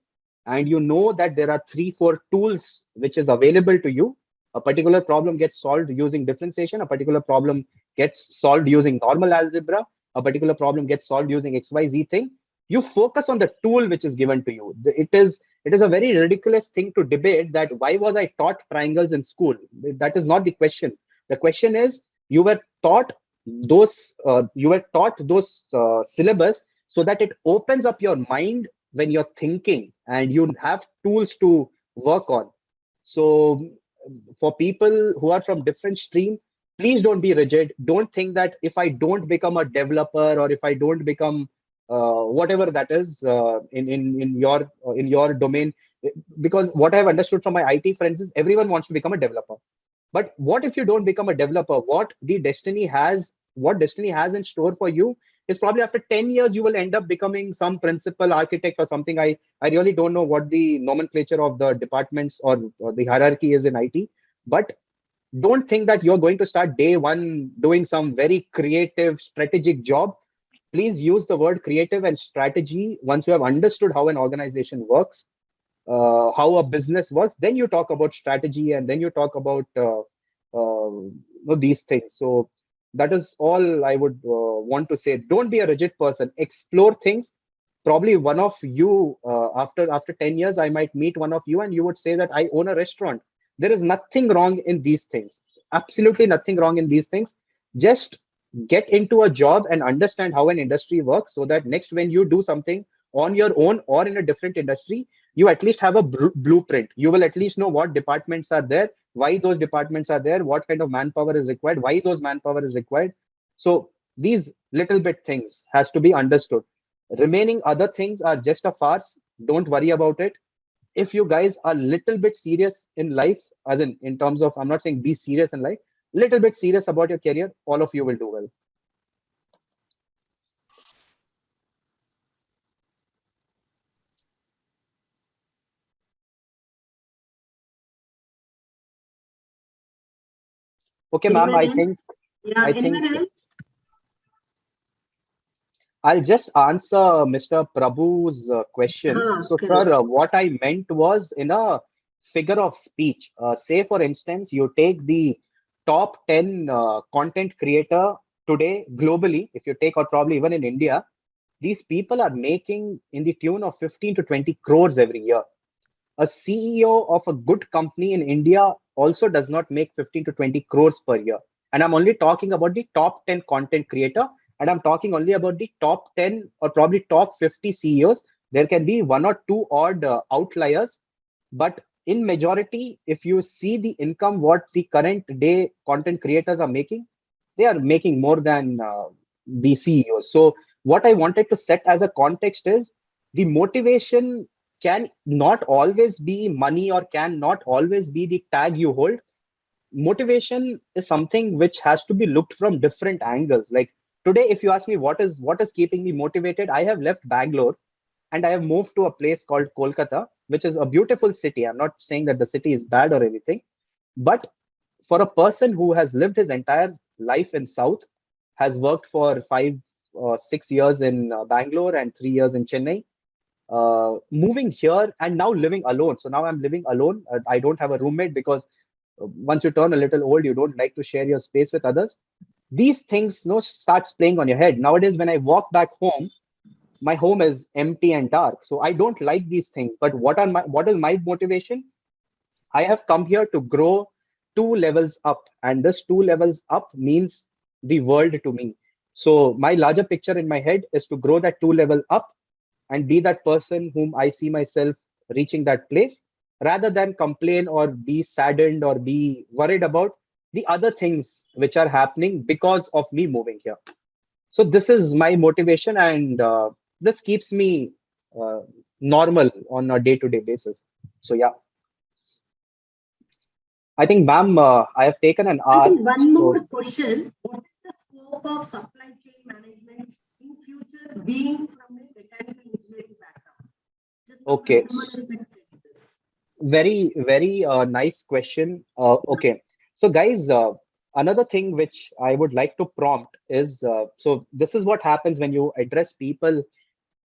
and you know that there are 3 4 tools which is available to you, a particular problem gets solved using differentiation, a particular problem gets solved using normal algebra, a particular problem gets solved using xyz thing, you focus on the tool which is given to you. It is a very ridiculous thing to debate that why was I taught triangles in school. That is not the question. The question is you were taught those syllabus so that it opens up your mind when you're thinking and you have tools to work on. So for people who are from different stream, please don't be rigid. Don't think that if I don't become a developer or if I don't become whatever that is in your domain, because what I've understood from my IT friends is everyone wants to become a developer. But what if you don't become a developer? What destiny has in store for you is probably after 10 years you will end up becoming some principal architect or something. I really don't know what the nomenclature of the departments or the hierarchy is in IT. But don't think that you're going to start day one doing some very creative strategic job. Please use the word creative and strategy once you have understood how an organization works, how a business works. Then you talk about strategy, and then you talk about these things. So that is all I would want to say. Don't be a rigid person. Explore things. Probably one of you, after 10 years, I might meet one of you, and you would say that I own a restaurant. There is nothing wrong in these things. Absolutely nothing wrong in these things. Just get into a job and understand how an industry works, so that next when you do something on your own or in a different industry, you at least have a blueprint. You will at least know what departments are there, why those departments are there, what kind of manpower is required, why those manpower is required. So these little bit things has to be understood. Remaining other things are just a farce. Don't worry about it. If you guys are little bit serious in life, as in terms of, I'm not saying be serious in life, little bit serious about your career, all of you will do well. Okay, ma'am, Anyone I else? think Yeah, I think anyone else? I'll just answer Mr. Prabhu's question. So, sir, Correct. what I meant was in a figure of speech. Say, for instance, you take the top 10 content creator today globally, if you take, or probably even in India, these people are making in the tune of 15 to 20 crores every year. A CEO of a good company in India also does not make 15 to 20 crores per year. And I'm only talking about the top 10 content creator, and I'm talking only about the top 10 or probably top 50 CEOs. There can be one or two odd outliers, but in majority, if you see the income what the current day content creators are making, they are making more than the CEOs. So what I wanted to set as a context is the motivation can not always be money or can not always be the tag you hold. Motivation is something which has to be looked from different angles. Like today, if you ask me what is keeping me motivated, I have left Bangalore and I have moved to a place called Kolkata, which is a beautiful city. I'm not saying that the city is bad or anything, but for a person who has lived his entire life in South, has worked for 5 or 6 years in Bangalore and 3 years in Chennai, moving here and now living alone. So now I'm living alone. I don't have a roommate because once you turn a little old, you don't like to share your space with others. These things starts playing on your head. Nowadays, when I walk back home, my home is empty and dark. So I don't like these things. But what is my motivation? I have come here to grow 2 levels up, and this 2 levels up means the world to me. So my larger picture in my head is to grow that 2 level up and be that person whom I see myself reaching that place, rather than complain or be saddened or be worried about the other things which are happening because of me moving here. So this is my motivation, and this keeps me uh, normal on a day-to-day basis. So yeah, I think, ma'am, I have taken an I hour. think one So more question. What is the scope of supply chain management in future being from a mechanical engineering background? Just from a okay, human perspective. very nice question. Okay, so guys, another thing which I would like to prompt is so this is what happens when you address people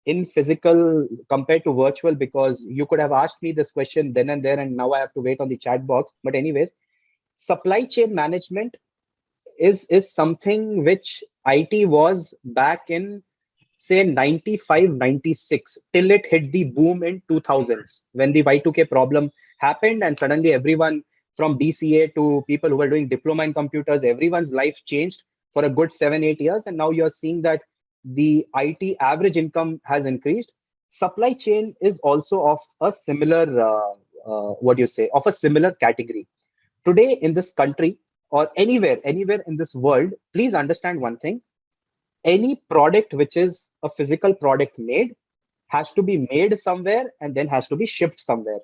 in physical compared to virtual, because you could have asked me this question then and there, and now I have to wait on the chat box. But anyways, supply chain management is something which IT was back in say 95, 96 till it hit the boom in 2000s when the Y2K problem happened, and suddenly everyone from BCA to people who were doing diploma in computers, everyone's life changed for a good 7, 8 years, and now you're seeing that the IT average income has increased. Supply chain is also of a similar what do you say, of a similar category. Today in this country or anywhere in this world, please understand one thing: any product which is a physical product made has to be made somewhere and then has to be shipped somewhere.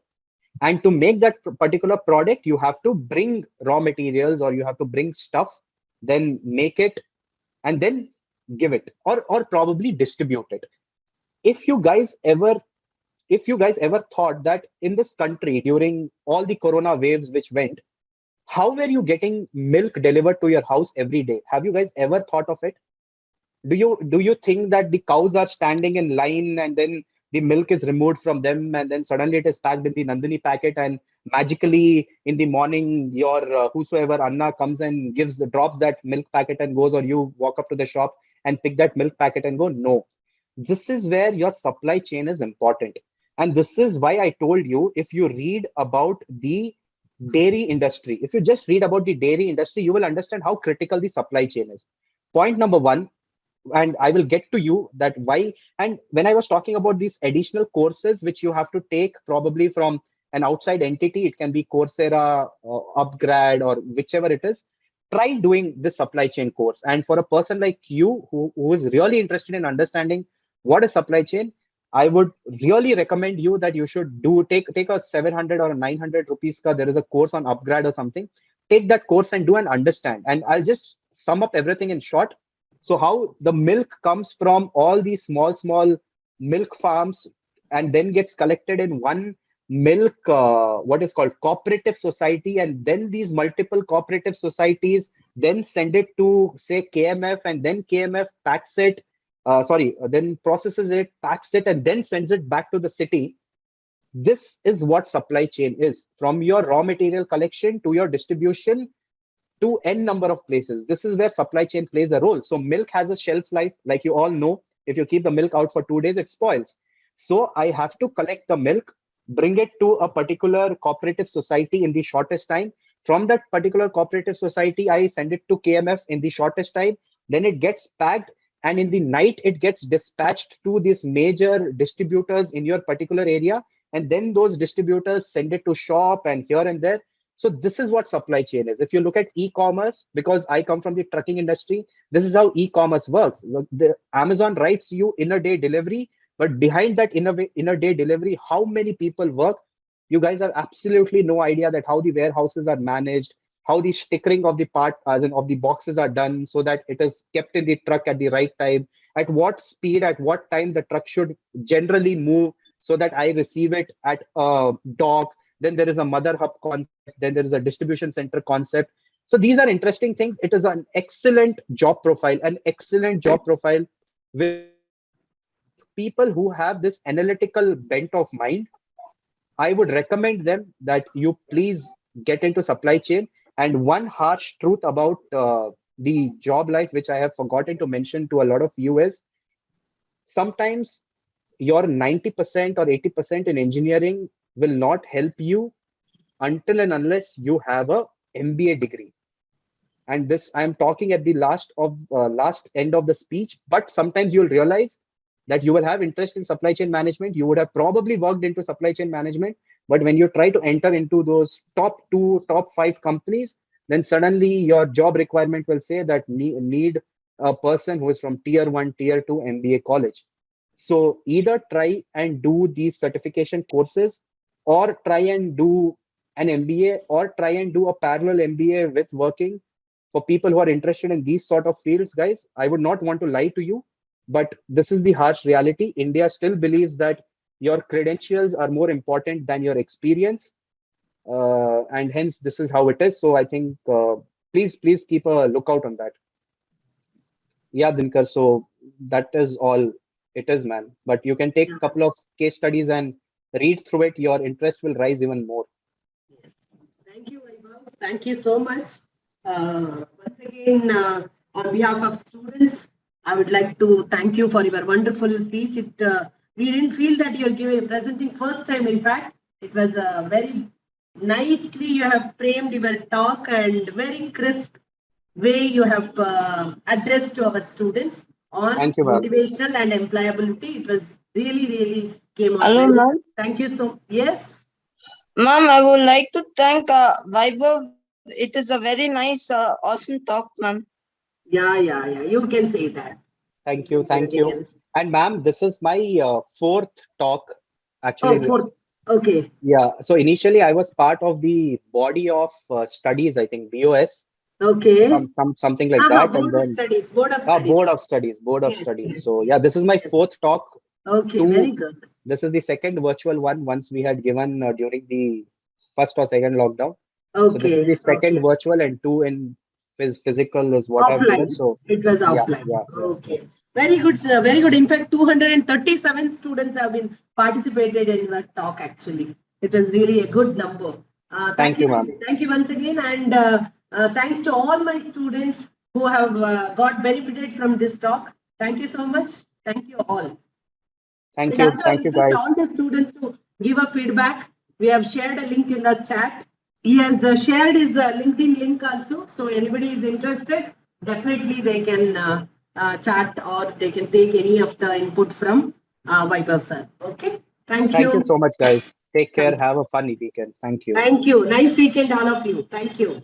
And to make that particular product, you have to bring raw materials or you have to bring stuff, then make it and then give it, or probably distribute it. If you guys ever if you guys ever thought that in this country during all the corona waves which went, how were you getting milk delivered to your house every day? Have you guys ever thought of it? Do you think that the cows are standing in line and then the milk is removed from them and then suddenly it is packed in the Nandini packet, and magically in the morning your whosoever Anna comes and drops that milk packet and goes, or you walk up to the shop and pick that milk packet and go? No, this is where your supply chain is important. And this is why I told you, if you read about the dairy industry, if you just read about the dairy industry, you will understand how critical the supply chain is. Point number one, and I will get to you that why. And when I was talking about these additional courses which you have to take probably from an outside entity, it can be Coursera, Upgrad, or whichever it is, try doing this supply chain course. And for a person like you who is really interested in understanding what is supply chain, I would really recommend you that you should take a 700 or a 900 rupees ka, there is a course on Upgrad or something. Take that course and do and understand. And I'll just sum up everything in short. So how the milk comes from all these small milk farms and then gets collected in one milk, what is called cooperative society, and then these multiple cooperative societies then send it to say KMF, and then KMF packs it, then processes it, packs it, and then sends it back to the city. This is what supply chain is, from your raw material collection to your distribution to n number of places. This is where supply chain plays a role. So milk has a shelf life, like you all know. If you keep the milk out for 2 days, it spoils. So I have to collect the milk, bring it to a particular cooperative society in the shortest time, From that particular cooperative society, I send it to KMF in the shortest time. Then it gets packed, and in the night it gets dispatched to these major distributors in your particular area, and then those distributors send it to shop and here and there. So this is what supply chain is. If you look at e-commerce, because I come from the trucking industry, this is how e-commerce works. Look, the Amazon writes you in a day delivery, but behind that in a day delivery, how many people work? You guys have absolutely no idea that how the warehouses are managed, how the stickering of the part as in of the boxes are done so that it is kept in the truck at the right time, at what speed, at what time the truck should generally move so that I receive it at a dock. Then there is a mother hub concept, then there is a distribution center concept. So these are interesting things. It is an excellent job profile, with people who have this analytical bent of mind. I would recommend them that you please get into supply chain. And one harsh truth about the job life, which I have forgotten to mention to a lot of you, is sometimes your 90% or 80% in engineering will not help you until and unless you have a MBA degree. And this I'm talking at the last end of the speech. But sometimes you'll realize that you will have interest in supply chain management. You would have probably worked into supply chain management, but when you try to enter into those top 2, top 5 companies, then suddenly your job requirement will say that need a person who is from tier 1, tier 2 MBA college. So either try and do these certification courses, or try and do an MBA, or try and do a parallel MBA with working. For people who are interested in these sort of fields, guys, I would not want to lie to you, but this is the harsh reality. India still believes that your credentials are more important than your experience, and hence this is how it is. So I think please keep a lookout on that. Yeah, Dinkar. So that is all it is, man. But you can take a couple of case studies and read through it. Your interest will rise even more. Yes. Thank you, Vaibhav. Thank you so much. Once again, on behalf of students, I would like to thank you for your wonderful speech. We didn't feel that you're presenting first time. In fact, it was very nicely you have framed your talk, and very crisp way you have addressed to our students on Thank you, ma'am. motivational and employability. It was really came out Hello, well. ma'am. Thank you so. Yes. Ma'am, I would like to thank Vaibhav. It is a very nice, awesome talk, ma'am. Yeah. You can say that. Thank You you, can say thank it you. again. And ma'am, this is my fourth talk. Oh, Actually, fourth. Okay. yeah. So initially, I was part of the body of studies. I think BOS, Okay. something like that, and Board of then studies. Board of studies. board of Yes. studies. So yeah, this is my Yes. fourth talk. Okay. Two. Very good. This is the second virtual one. Once we had given during the first or second lockdown. So this is Okay. the second Okay. virtual, and two in physical is what I've given. Offline. So It was yeah, offline. yeah. Okay. Very good, sir. Very good. In fact, 237 students have been participated in the talk. Actually, it was really a good number. Thank you, ma'am. Thank you once again, and thanks to all my students who have got benefited from this talk. Thank you so much. Thank you all. And also, I Thank you, request all guys. the students to give a feedback. We have shared a link in the chat. Yes, the shared is a LinkedIn link also. So anybody is interested, definitely they can chat, or they can take any of the input from Vaibhav sir. Okay. Thank Thank you you. so much, guys. Take care. Thank you. Have a funny weekend. Thank you. Thank you. Nice weekend, all of you. Thank you.